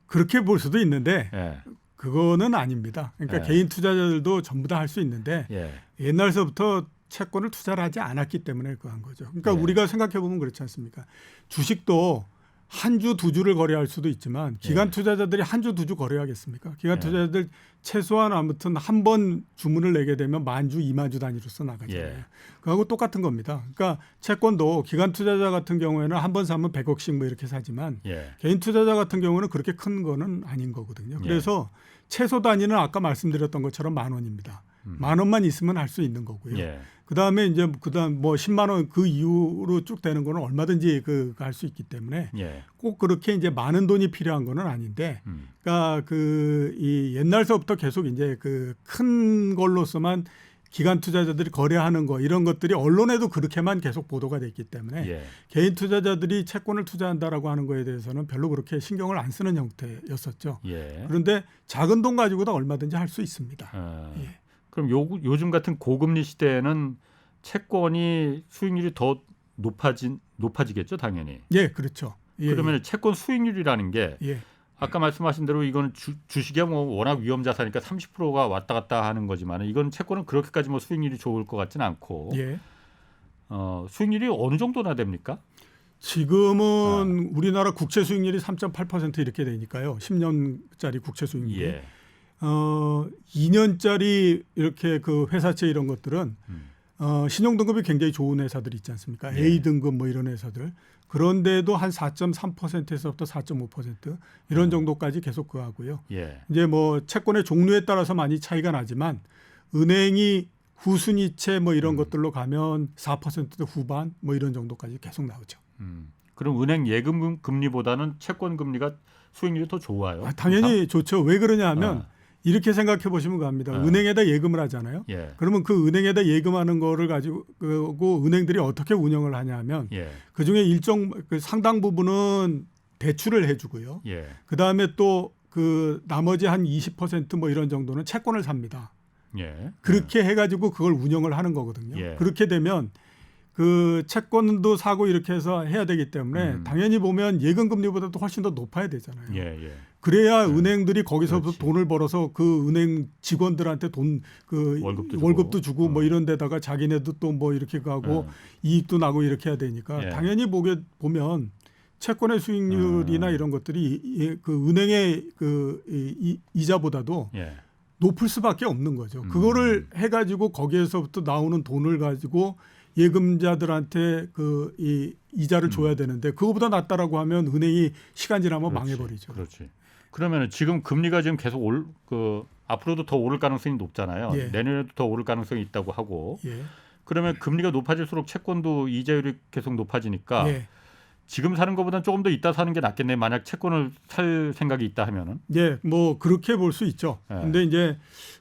그렇게 볼 수도 있는데 예, 그거는 아닙니다. 그러니까 예. 개인 투자자들도 전부 다 할 수 있는데 예, 옛날서부터 채권을 투자를 하지 않았기 때문에 그한 거죠. 그러니까 예. 우리가 생각해 보면 그렇지 않습니까? 주식도 한 주, 두 주를 거래할 수도 있지만 기관 예. 투자자들이 한 주, 두 주 거래하겠습니까? 기관 예. 투자자들 최소한 아무튼 한 번 주문을 내게 되면 10,000주, 20,000주 단위로서 나가잖아요. 예. 그거하고 똑같은 겁니다. 그러니까 채권도 기관 투자자 같은 경우에는 한 번 사면 100억씩 뭐 이렇게 사지만 예, 개인 투자자 같은 경우는 그렇게 큰 거는 아닌 거거든요. 예. 그래서 최소 단위는 아까 말씀드렸던 것처럼 10,000원입니다. 10,000원만 있으면 할 수 있는 거고요. 예, 그다음에 이제 그다음 뭐 10만 원 그 이후로 쭉 되는 거는 얼마든지 할 수 있기 때문에 예. 꼭 그렇게 이제 많은 돈이 필요한 거는 아닌데 그러니까 이 옛날서부터 계속 이제 큰 걸로서만 기관 투자자들이 거래하는 거 이런 것들이 언론에도 그렇게만 계속 보도가 됐기 때문에 예. 개인 투자자들이 채권을 투자한다라고 하는 거에 대해서는 별로 그렇게 신경을 안 쓰는 형태였었죠. 예. 그런데 작은 돈 가지고도 얼마든지 할 수 있습니다. 예. 그럼 요즘 같은 고금리 시대에는 채권이 수익률이 더 높아지겠죠, 당연히. 예, 그렇죠. 예, 그러면 채권 수익률이라는 게 예. 아까 말씀하신 대로 이건 주식이야 뭐 워낙 위험 자산이니까 30%가 왔다 갔다 하는 거지만 이건 채권은 그렇게까지 뭐 수익률이 좋을 것 같지는 않고 예. 수익률이 어느 정도나 됩니까? 지금은 우리나라 국채 수익률이 3.8% 이렇게 되니까요. 10년짜리 국채 수익률이. 예. 2년짜리 이렇게 회사채 이런 것들은 신용등급이 굉장히 좋은 회사들 있지 않습니까? 예. A등급 뭐 이런 회사들. 그런데도 한 4.3%에서부터 4.5% 이런 정도까지 계속 하고요. 예. 이제 뭐 채권의 종류에 따라서 많이 차이가 나지만 은행이 후순위채 뭐 이런 것들로 가면 4% 후반 뭐 이런 정도까지 계속 나오죠. 그럼 은행 예금 금리보다는 채권 금리가 수익률이 더 좋아요? 당연히 좋죠. 왜 그러냐 하면 이렇게 생각해 보시면 갑니다. 은행에다 예금을 하잖아요. 예. 그러면 그 은행에다 예금하는 거를 가지고 은행들이 어떻게 운영을 하냐면 예. 그중에 일정 상당 부분은 대출을 해주고요. 예. 그 다음에 또 나머지 한 20% 이런 정도는 채권을 삽니다. 예. 그렇게 해가지고 그걸 운영을 하는 거거든요. 예. 그렇게 되면 채권도 사고 이렇게 해서 해야 되기 때문에 당연히 보면 예금 금리보다도 훨씬 더 높아야 되잖아요. 예. 예. 그래야 은행들이 거기서부터 그렇지. 돈을 벌어서 은행 직원들한테 월급도 주고 뭐 이런 데다가 자기네도 또 뭐 이렇게 가고 이익도 나고 이렇게 해야 되니까 예. 당연히 보면 채권의 수익률이나 이런 것들이 은행의 이자보다도 예. 높을 수밖에 없는 거죠. 그거를 해가지고 거기에서부터 나오는 돈을 가지고 예금자들한테 이 이자를 줘야 되는데 그거보다 낫다라고 하면 은행이 시간 지나면 그렇지. 망해버리죠. 그렇지. 그러면 지금 금리가 지금 계속 앞으로도 더 오를 가능성이 높잖아요. 예. 내년에도 더 오를 가능성이 있다고 하고. 예. 그러면 금리가 높아질수록 채권도 이자율이 계속 높아지니까 예. 지금 사는 것보다는 조금 더 이따 사는 게 낫겠네. 만약 채권을 살 생각이 있다 하면은. 예, 뭐 그렇게 볼 수 있죠. 예. 근데 이제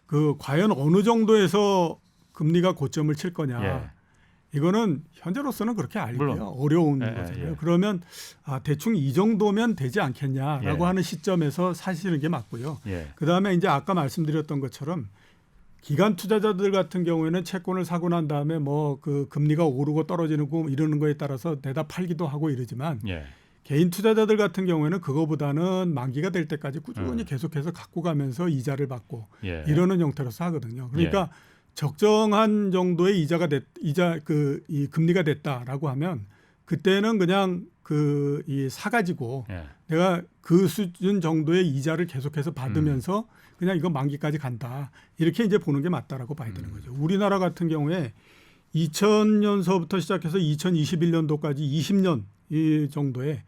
그 과연 어느 정도에서 금리가 고점을 칠 거냐. 예. 이거는 현재로서는 그렇게 알기가 물론. 어려운 예, 거잖아요. 예. 그러면 대충 이 정도면 되지 않겠냐라고 예. 하는 시점에서 사시는 게 맞고요. 예. 그다음에 이제 아까 말씀드렸던 것처럼 기관 투자자들 같은 경우에는 채권을 사고 난 다음에 뭐 그 금리가 오르고 떨어지는 거 이러는 거에 따라서 내다 팔기도 하고 이러지만 예. 개인 투자자들 같은 경우에는 그거보다는 만기가 될 때까지 꾸준히 계속해서 갖고 가면서 이자를 받고 예. 이러는 형태로서 하거든요. 그러니까 적정한 정도의 이 금리가 됐다라고 하면 그때는 그냥 이 사가지고 예. 내가 그 수준 정도의 이자를 계속해서 받으면서 그냥 이거 만기까지 간다. 이렇게 이제 보는 게 맞다라고 봐야 되는 거죠. 우리나라 같은 경우에 2000년서부터 시작해서 2021년도까지 20년 이 정도에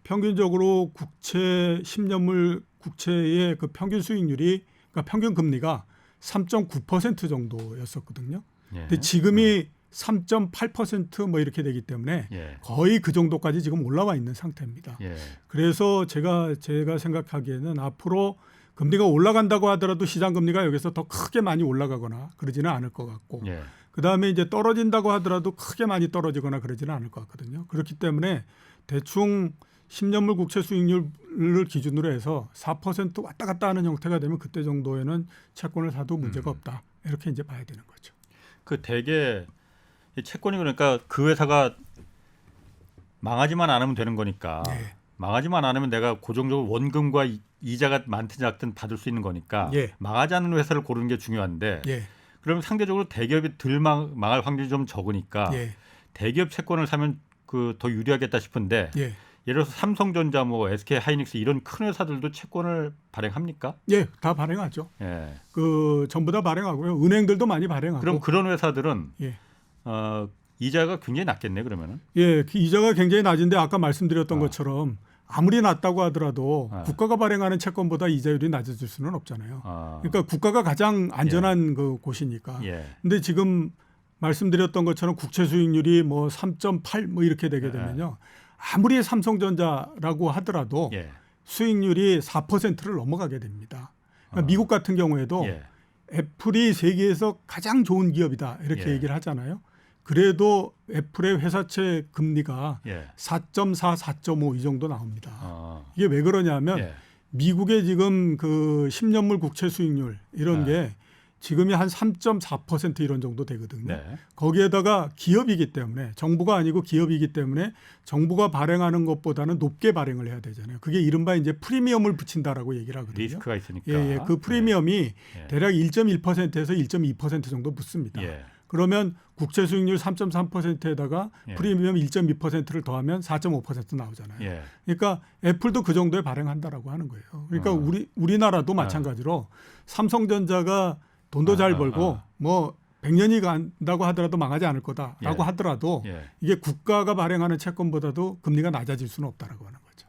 평균적으로 국채 10년물 국채의 그 평균 수익률이 그러니까 평균 금리가 3.9% 정도였었거든요. 예. 근데 지금이 3.8% 뭐 이렇게 되기 때문에 예. 거의 그 정도까지 지금 올라와 있는 상태입니다. 예. 그래서 제가 생각하기에는 앞으로 금리가 올라간다고 하더라도 시장 금리가 여기서 더 크게 많이 올라가거나 그러지는 않을 것 같고 예. 그다음에 이제 떨어진다고 하더라도 크게 많이 떨어지거나 그러지는 않을 것 같거든요. 그렇기 때문에 대충 10년물 국채 수익률을 기준으로 해서 4% 왔다 갔다 하는 형태가 되면 그때 정도에는 채권을 사도 문제가 없다. 이렇게 이제 봐야 되는 거죠. 그 대개 이 채권이 그러니까 그 회사가 망하지만 않으면 되는 거니까 네. 망하지만 않으면 내가 고정적으로 원금과 이자가 많든 작든 받을 수 있는 거니까 예. 망하지 않는 회사를 고르는 게 중요한데 예. 그러면 상대적으로 대기업이 덜 망할 확률이 좀 적으니까 예. 대기업 채권을 사면 그 더 유리하겠다 싶은데 예. 예를 들어서 삼성전자, 뭐 SK 하이닉스 이런 큰 회사들도 채권을 발행합니까? 예, 다 발행하죠. 예. 그 전부 다 발행하고요. 은행들도 많이 발행하고. 그럼 그런 회사들은 예. 이자가 굉장히 낮겠네 그러면은. 예, 그 이자가 굉장히 낮은데 아까 말씀드렸던 것처럼 아무리 낮다고 하더라도 국가가 발행하는 채권보다 이자율이 낮아질 수는 없잖아요. 그러니까 국가가 가장 안전한 그 곳이니까. 예. 근데 지금 말씀드렸던 것처럼 국채 수익률이 뭐 3.8 뭐 이렇게 되게 되면요. 아무리 삼성전자라고 하더라도 예. 수익률이 4%를 넘어가게 됩니다. 그러니까 미국 같은 경우에도 예. 애플이 세계에서 가장 좋은 기업이다 이렇게 예. 얘기를 하잖아요. 그래도 애플의 회사채 금리가 예. 4.4, 4.5 이 정도 나옵니다. 이게 왜 그러냐면 예. 미국의 지금 그 10년물 국채 수익률 이런 게 지금이 한 3.4% 이런 정도 되거든요. 네. 거기에다가 기업이기 때문에 정부가 아니고 기업이기 때문에 정부가 발행하는 것보다는 높게 발행을 해야 되잖아요. 그게 이른바 이제 프리미엄을 붙인다라고 얘기를 하거든요. 리스크가 있으니까. 예, 그 프리미엄이 예. 대략 1.1%에서 1.2% 정도 붙습니다. 예. 그러면 국채 수익률 3.3%에다가 예. 프리미엄 1.2%를 더하면 4.5% 나오잖아요. 예. 그러니까 애플도 그 정도에 발행한다라고 하는 거예요. 그러니까 우리나라도 마찬가지로 삼성전자가 돈도 잘 벌고 뭐 100년이 간다고 하더라도 망하지 않을 거다라고 하더라도 이게 국가가 발행하는 채권보다도 금리가 낮아질 수는 없다라고 하는 거죠.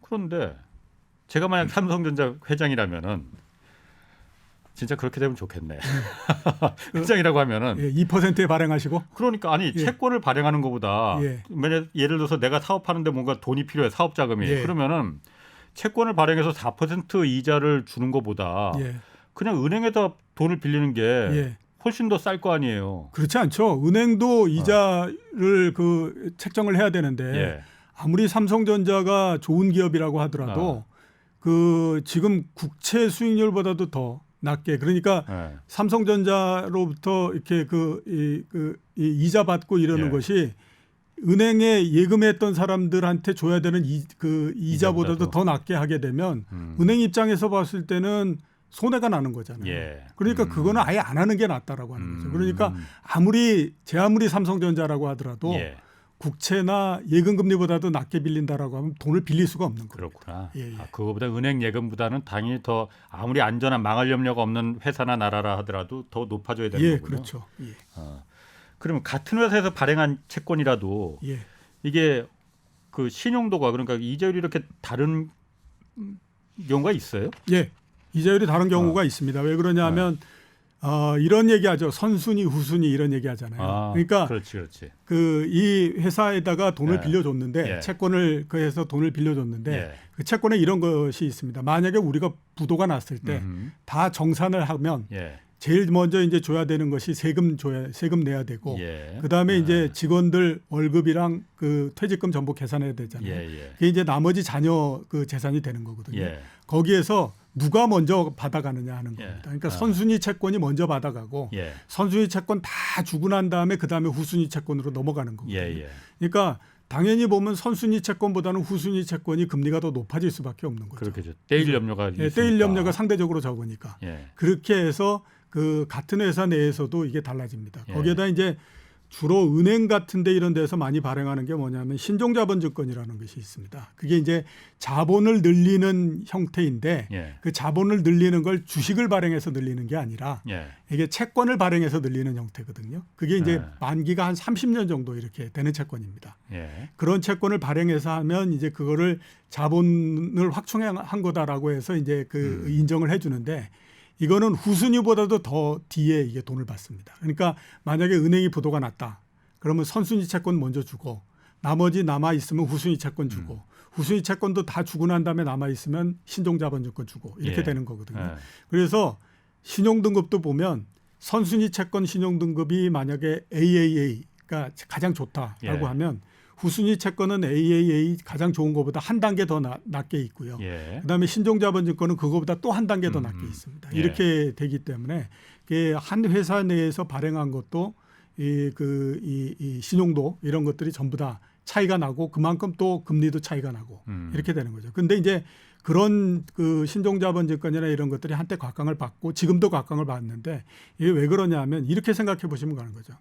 그런데 제가 만약 삼성전자 회장이라면은 진짜 그렇게 되면 좋겠네. 회장이라고 하면은 2%에 발행하시고 그러니까 아니 채권을 발행하는 것보다 예. 예를 들어서 내가 사업하는데 뭔가 돈이 필요해 사업 자금이 그러면은 채권을 발행해서 4% 이자를 주는 것보다 그냥 은행에다 돈을 빌리는 게 훨씬 더 쌀 거 아니에요. 그렇지 않죠. 은행도 이자를 그 책정을 해야 되는데 아무리 삼성전자가 좋은 기업이라고 하더라도 그 지금 국채 수익률보다도 더 낮게 그러니까 삼성전자로부터 이렇게 이자 받고 이러는 것이 은행에 예금했던 사람들한테 줘야 되는 이자보다도 더 낮게 하게 되면 은행 입장에서 봤을 때는 손해가 나는 거잖아요. 그러니까 그거는 아예 안 하는 게 낫다라고 하는 거죠. 그러니까 아무리 삼성전자라고 하더라도 국채나 예금 금리보다도 낮게 빌린다라고 하면 돈을 빌릴 수가 없는 거예요. 그렇구나. 그거보다 은행 예금보다는 당연히 더 아무리 안전한 망할 염려가 없는 회사나 나라라 하더라도 더 높아져야 되는 거군요. 그렇죠. 그러면 같은 회사에서 발행한 채권이라도 이게 그 신용도가 그러니까 이자율이 이렇게 다른 경우가 있어요? 이자율이 다른 경우가 있습니다. 왜 그러냐면 이런 얘기하죠. 선순위, 후순위 이런 얘기하잖아요. 그러니까 그렇지. 그 이 회사에다가 돈을 예. 빌려줬는데 예. 채권을 그 해서 돈을 빌려줬는데 예. 그 채권에 이런 것이 있습니다. 만약에 우리가 부도가 났을 때 다 정산을 하면 예. 제일 먼저 이제 줘야 되는 것이 세금 내야 되고 예. 그다음에 이제 직원들 월급이랑 그 퇴직금 전부 계산해야 되잖아요. 예. 그게 이제 나머지 자녀 그 재산이 되는 거거든요. 예. 거기에서 누가 먼저 받아가느냐 하는 예. 겁니다. 그러니까 선순위 채권이 먼저 받아가고 예. 선순위 채권 다 주고 난 다음에 그다음에 후순위 채권으로 넘어가는 거거든요. 예. 그러니까 당연히 보면 선순위 채권보다는 후순위 채권이 금리가 더 높아질 수밖에 없는 거죠. 그렇겠죠. 떼일 염려가 있으니까. 떼일 염려가 상대적으로 적으니까. 예. 그렇게 해서 그 같은 회사 내에서도 이게 달라집니다. 예. 거기에다 이제 주로 은행 같은데 이런 데서 많이 발행하는 게 뭐냐면 신종자본증권이라는 것이 있습니다. 그게 이제 자본을 늘리는 형태인데 예. 그 자본을 늘리는 걸 주식을 발행해서 늘리는 게 아니라 예. 이게 채권을 발행해서 늘리는 형태거든요. 그게 이제 예. 만기가 한 30년 정도 이렇게 되는 채권입니다. 예. 그런 채권을 발행해서 하면 이제 그거를 자본을 확충한 거다라고 해서 이제 그 인정을 해주는데 이거는 후순위보다도 더 뒤에 이게 돈을 받습니다. 그러니까 만약에 은행이 부도가 났다. 그러면 선순위 채권 먼저 주고 나머지 남아 있으면 후순위 채권 주고 후순위 채권도 다 주고 난 다음에 남아 있으면 신종자본증권 주고 이렇게 예. 되는 거거든요. 예. 그래서 신용등급도 보면 선순위 채권 신용등급이 만약에 AAA가 가장 좋다라고 예. 하면 후순위 채권은 AAA 가장 좋은 것보다 한 단계 더 낮게 있고요. 예. 그다음에 신종자본증권은 그거보다 또 한 단계 더 낮게 있습니다. 예. 이렇게 되기 때문에 한 회사 내에서 발행한 것도 이 신용도 이런 것들이 전부 다 차이가 나고 그만큼 또 금리도 차이가 나고 이렇게 되는 거죠. 근데 이제 그런 그 신종자본증권이나 이런 것들이 한때 각광을 받고 지금도 각광을 받는데 이게 왜 그러냐면 이렇게 생각해 보시면 가는 거죠.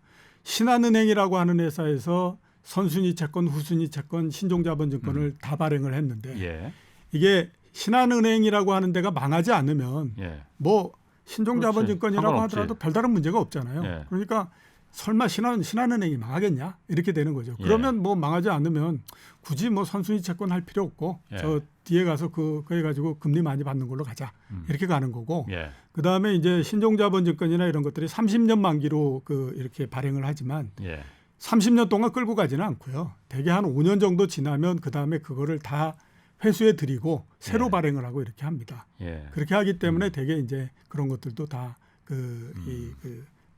신한은행이라고 하는 회사에서 선순위 채권, 후순위 채권, 신종자본증권을 다 발행을 했는데 예. 이게 신한은행이라고 하는 데가 망하지 않으면 예. 뭐 신종자본증권이라고 상관없지. 하더라도 별다른 문제가 없잖아요. 예. 그러니까 설마 신한은행이 망하겠냐 이렇게 되는 거죠. 예. 그러면 뭐 망하지 않으면 굳이 뭐 선순위 채권 할 필요 없고 예. 저 뒤에 가서 그거 해가지고 금리 많이 받는 걸로 가자 이렇게 가는 거고. 예. 그 다음에 이제 신종자본증권이나 이런 것들이 30년 만기로 이렇게 발행을 하지만. 예. 30년 동안 끌고 가지는 않고요. 대개 한 5년 정도 지나면 그다음에 그거를 다 회수해 드리고 새로 예. 발행을 하고 이렇게 합니다. 예. 그렇게 하기 때문에 대개 이제 그런 것들도 다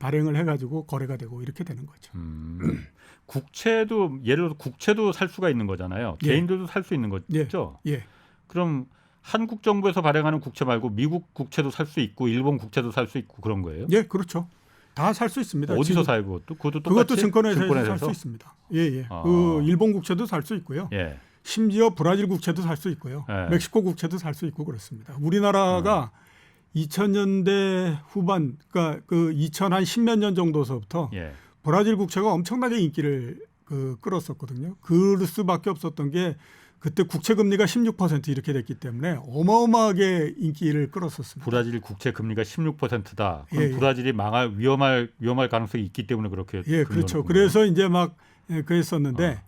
발행을 해가지고 거래가 되고 이렇게 되는 거죠. 국채도 예를 들어 국채도 살 수가 있는 거잖아요. 예. 개인들도 살 수 있는 거죠. 예. 그럼 한국 정부에서 발행하는 국채 말고 미국 국채도 살 수 있고 일본 국채도 살 수 있고 그런 거예요? 예, 그렇죠. 다 살 수 있습니다. 어디서 살고 또 그것도 똑같이 그것도 증권회사에서 살 수 있습니다. 예. 그 일본 국채도 살 수 있고요. 예. 심지어 브라질 국채도 살 수 있고요. 예. 멕시코 국채도 살 수 있고 그렇습니다. 우리나라가 2000년대 후반, 그러니까 그 2010몇 년 정도서부터 예. 브라질 국채가 엄청나게 인기를 끌었었거든요. 그럴 수밖에 없었던 게 그때 국채 금리가 16% 이렇게 됐기 때문에 어마어마하게 인기를 끌었었습니다. 브라질 국채 금리가 16%다. 그럼 예. 브라질이 망할 위험할 가능성이 있기 때문에 그렇게. 예, 그렇죠. 그래서 이제 막 그랬었는데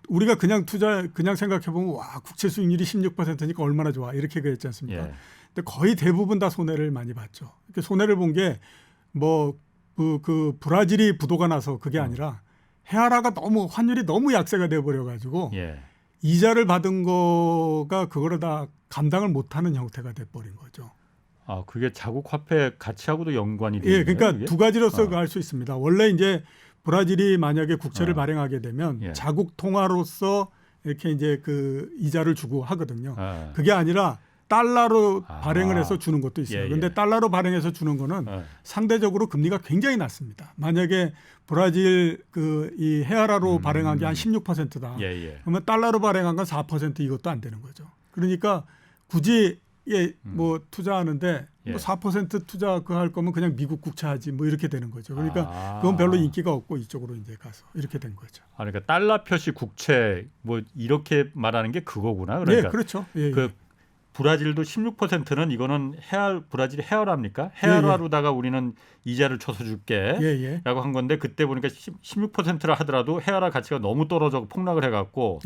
우리가 그냥 생각해 보면 와 국채 수익률이 16%니까 얼마나 좋아 이렇게 그랬지 않습니까? 예. 근데 거의 대부분 다 손해를 많이 봤죠. 이렇게 손해를 본 게 뭐 그 브라질이 부도가 나서 그게 아니라 헤아라가 환율이 너무 약세가 돼 버려 가지고 예. 이자를 받은 거가 그거를 다 감당을 못하는 형태가 돼 버린 거죠. 아 그게 자국 화폐 가치하고도 연관이 되는 예, 그러니까 거예요, 두 가지로서 알 수 있습니다. 원래 이제 브라질이 만약에 국채를 발행하게 되면 예. 자국 통화로서 이렇게 이제 그 이자를 주고 하거든요. 아. 그게 아니라 달러로 발행을 해서 주는 것도 있어요. 그런데 예. 달러로 발행해서 주는 거는 상대적으로 금리가 굉장히 낮습니다. 만약에 브라질 이 헤아라로 발행한 게 한 16%다. 예. 그러면 달러로 발행한 건 4% 이것도 안 되는 거죠. 그러니까 굳이 뭐 투자하는데 뭐 4% 투자 할 거면 그냥 미국 국채하지 뭐 이렇게 되는 거죠. 그러니까 그건 별로 인기가 없고 이쪽으로 이제 가서 이렇게 된 거죠. 아 그러니까 달러 표시 국채 뭐 이렇게 말하는 게 그거구나. 그러니까 예, 그렇죠. 예, 그 브라질도 16%는 이거는 브라질이 헤아라입니까? 헤아라로다가 우리는 이자를 쳐서 줄게 라고 한 건데 그때 보니까 16%라 하더라도 헤아라 가치가 너무 떨어져 폭락을 해갖고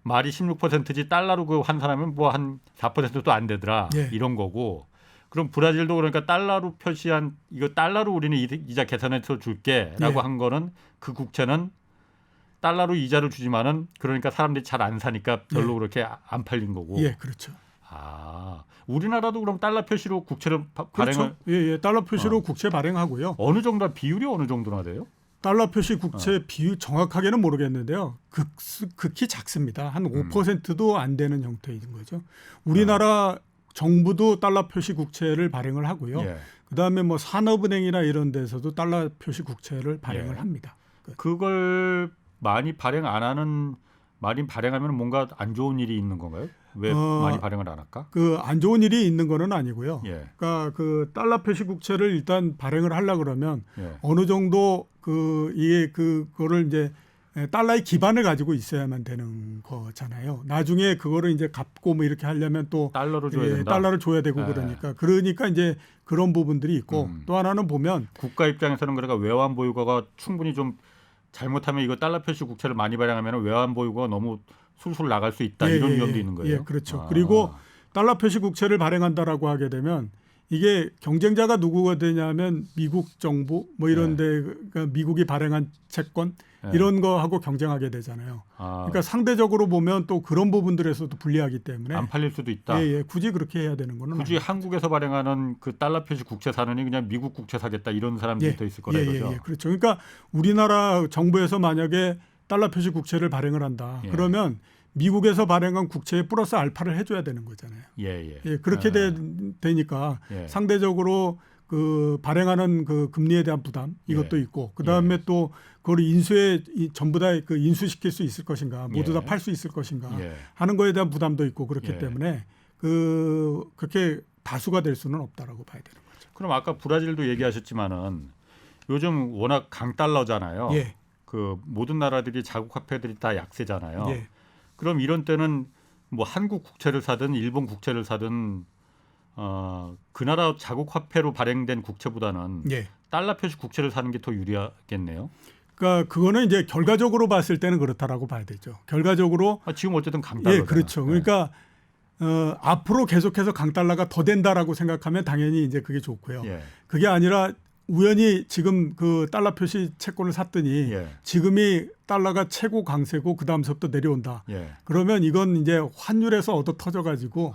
말이 16%지 달러로 그 환산하면 뭐 한 4%도 안 되더라 이런 거고 그럼 브라질도 그러니까 달러로 표시한 이거 달러로 우리는 이자 계산해서 줄게라고 예. 한 거는 그 국채는 달러로 이자를 주지만은 그러니까 사람들이 잘 안 사니까 별로 예. 그렇게 안 팔린 거고. 예, 그렇죠. 아, 우리나라도 그럼 달러 표시로 국채를 발행을 그렇죠. 예, 달러 표시로 국채 발행하고요. 어느 정도 비율이 어느 정도나 돼요? 달러 표시 국채 비율 정확하게는 모르겠는데요. 극히 작습니다. 한 5%도 안 되는 형태인 거죠. 우리나라 정부도 달러 표시 국채를 발행을 하고요. 예. 그다음에 뭐 산업은행이나 이런 데서도 달러 표시 국채를 발행을 예. 합니다. 그걸 많이 발행하면 뭔가 안 좋은 일이 있는 건가요? 왜 많이 발행을 안 할까? 그 안 좋은 일이 있는 거는 아니고요. 예. 그러니까 그 달러 표시 국채를 일단 발행을 하려 그러면 예. 어느 정도 그거를 이제 달러의 기반을 가지고 있어야만 되는 거잖아요. 나중에 그거를 이제 갚고 뭐 이렇게 하려면 또 달러로 줘야 된다. 달러를 줘야 되고 예. 그러니까 이제 그런 부분들이 있고 또 하나는 보면 국가 입장에서는 그러니까 외환 보유고가 충분히 좀 잘못하면 이거 달러 표시 국채를 많이 발행하면 외환 보유고가 너무 술술 나갈 수 있다 이런 위험도 있는 거예요. 예, 그렇죠. 그리고 달러 표시 국채를 발행한다라고 하게 되면 이게 경쟁자가 누구가 되냐면 미국 정부 뭐 이런데 그러니까 미국이 발행한 채권 이런 거하고 경쟁하게 되잖아요. 그러니까 상대적으로 보면 또 그런 부분들에서도 불리하기 때문에 안 팔릴 수도 있다. 예, 굳이 그렇게 해야 되는 거는 굳이 아니죠. 한국에서 발행하는 그 달러 표시 국채 사느니 그냥 미국 국채 사겠다 이런 사람들이 더 있을 거라는 거죠. 그렇죠. 그러니까 우리나라 정부에서 만약에 달러 표시 국채를 발행을 한다. 그러면 미국에서 발행한 국채에 플러스 알파를 해줘야 되는 거잖아요. 예. 그렇게 되니까 상대적으로 그 발행하는 그 금리에 대한 부담 이것도 있고 그 다음에 또 그걸 전부 다 그 인수시킬 수 있을 것인가 모두 다 팔 수 있을 것인가 하는 거에 대한 부담도 있고 그렇기 때문에 그렇게 다수가 될 수는 없다라고 봐야 되는 거죠. 그럼 아까 브라질도 얘기하셨지만은 요즘 워낙 강달러잖아요. 그 모든 나라들이 자국 화폐들이 다 약세잖아요. 그럼 이런 때는 뭐 한국 국채를 사든 일본 국채를 사든 그 나라 자국 화폐로 발행된 국채보다는 달러 표시 국채를 사는 게 더 유리하겠네요. 그러니까 그거는 이제 결과적으로 봤을 때는 그렇다라고 봐야 되죠. 결과적으로 지금 어쨌든 강달러잖아요. 예, 그렇죠. 그러니까 앞으로 계속해서 강달러가 더 된다라고 생각하면 당연히 이제 그게 좋고요. 그게 아니라 우연히 지금 그 달러 표시 채권을 샀더니 지금이 달러가 최고 강세고 그 다음서부터 내려온다. 그러면 이건 이제 환율에서 얻어 터져가지고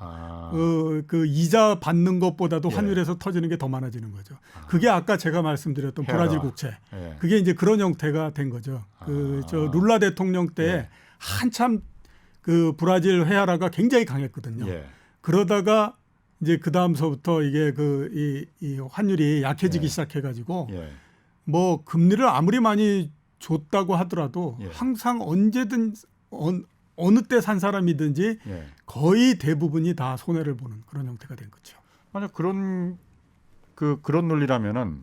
그 이자 받는 것보다도 환율에서 터지는 게 더 많아지는 거죠. 그게 아까 제가 말씀드렸던 브라질 국채. 그게 이제 그런 형태가 된 거죠. 저 룰라 대통령 때 한참 그 브라질 헤아라가 굉장히 강했거든요. 그러다가 이제 그 다음서부터 이게 이 환율이 약해지기 시작해가지고 뭐 금리를 아무리 많이 줬다고 하더라도 항상 언제든 어느 때 산 사람이든지 거의 대부분이 다 손해를 보는 그런 형태가 된 거죠. 만약 그런 논리라면은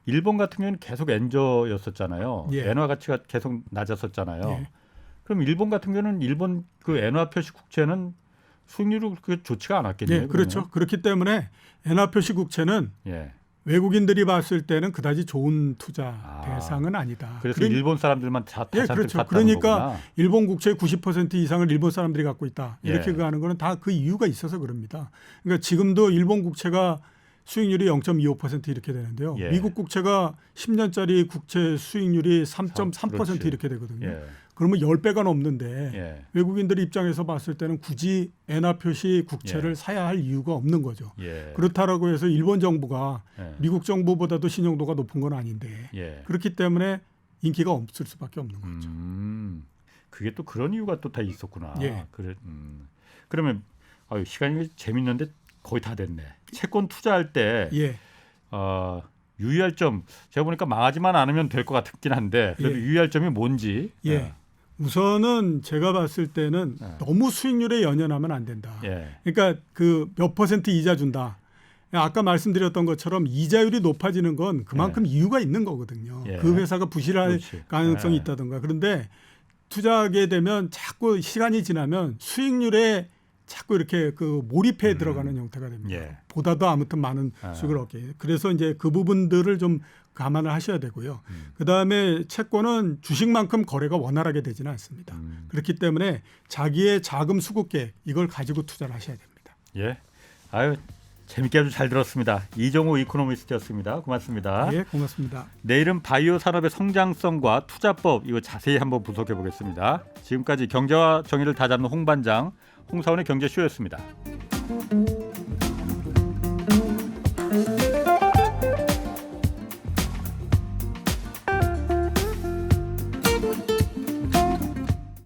일본 같은 경우는 계속 엔저였었잖아요. 엔화 가치가 계속 낮았었잖아요. 그럼 일본 같은 경우는 일본 그 엔화 표시 국채는 수익률이 그렇게 좋지가 않았겠네요. 그렇죠. 그렇기 때문에 엔화 표시 국채는 외국인들이 봤을 때는 그다지 좋은 투자 대상은 아니다. 그래서 일본 사람들만 다 그렇죠. 그러니까 일본 국채의 90% 이상을 일본 사람들이 갖고 있다. 이렇게 하는 거는 다 그 이유가 있어서 그럽니다. 그러니까 지금도 일본 국채가 수익률이 0.25% 이렇게 되는데요. 미국 국채가 10년짜리 국채 수익률이 3.3% 이렇게 되거든요. 그러면 10배가 넘는데 외국인들 입장에서 봤을 때는 굳이 엔화 표시 국채를 사야 할 이유가 없는 거죠. 그렇다라고 해서 일본 정부가 미국 정부보다도 신용도가 높은 건 아닌데 그렇기 때문에 인기가 없을 수밖에 없는 거죠. 그게 또 그런 이유가 또 다 있었구나. 그러면 시간이 재밌는데 거의 다 됐네. 채권 투자할 때 유의할 점 제가 보니까 망하지만 않으면 될 것 같긴 한데 그래도 유의할 점이 뭔지. 우선은 제가 봤을 때는 너무 수익률에 연연하면 안 된다. 그러니까 그 몇 퍼센트 이자 준다. 아까 말씀드렸던 것처럼 이자율이 높아지는 건 그만큼 이유가 있는 거거든요. 그 회사가 부실할 가능성이 있다든가. 그런데 투자하게 되면 자꾸 시간이 지나면 수익률에 자꾸 이렇게 그 몰입해 들어가는 형태가 됩니다. 보다도 아무튼 많은 수익을 얻게. 그래서 이제 그 부분들을 좀 감안을 하셔야 되고요. 그다음에 채권은 주식만큼 거래가 원활하게 되지는 않습니다. 그렇기 때문에 자기의 자금 수급 계획 이걸 가지고 투자를 하셔야 됩니다. 재밌게 아주 잘 들었습니다. 이종우 이코노미스트였습니다. 고맙습니다. 네, 고맙습니다. 내일은 바이오 산업의 성장성과 투자법 이거 자세히 한번 분석해 보겠습니다. 지금까지 경제와 정의를 다잡는 홍반장 홍사원의 경제쇼였습니다.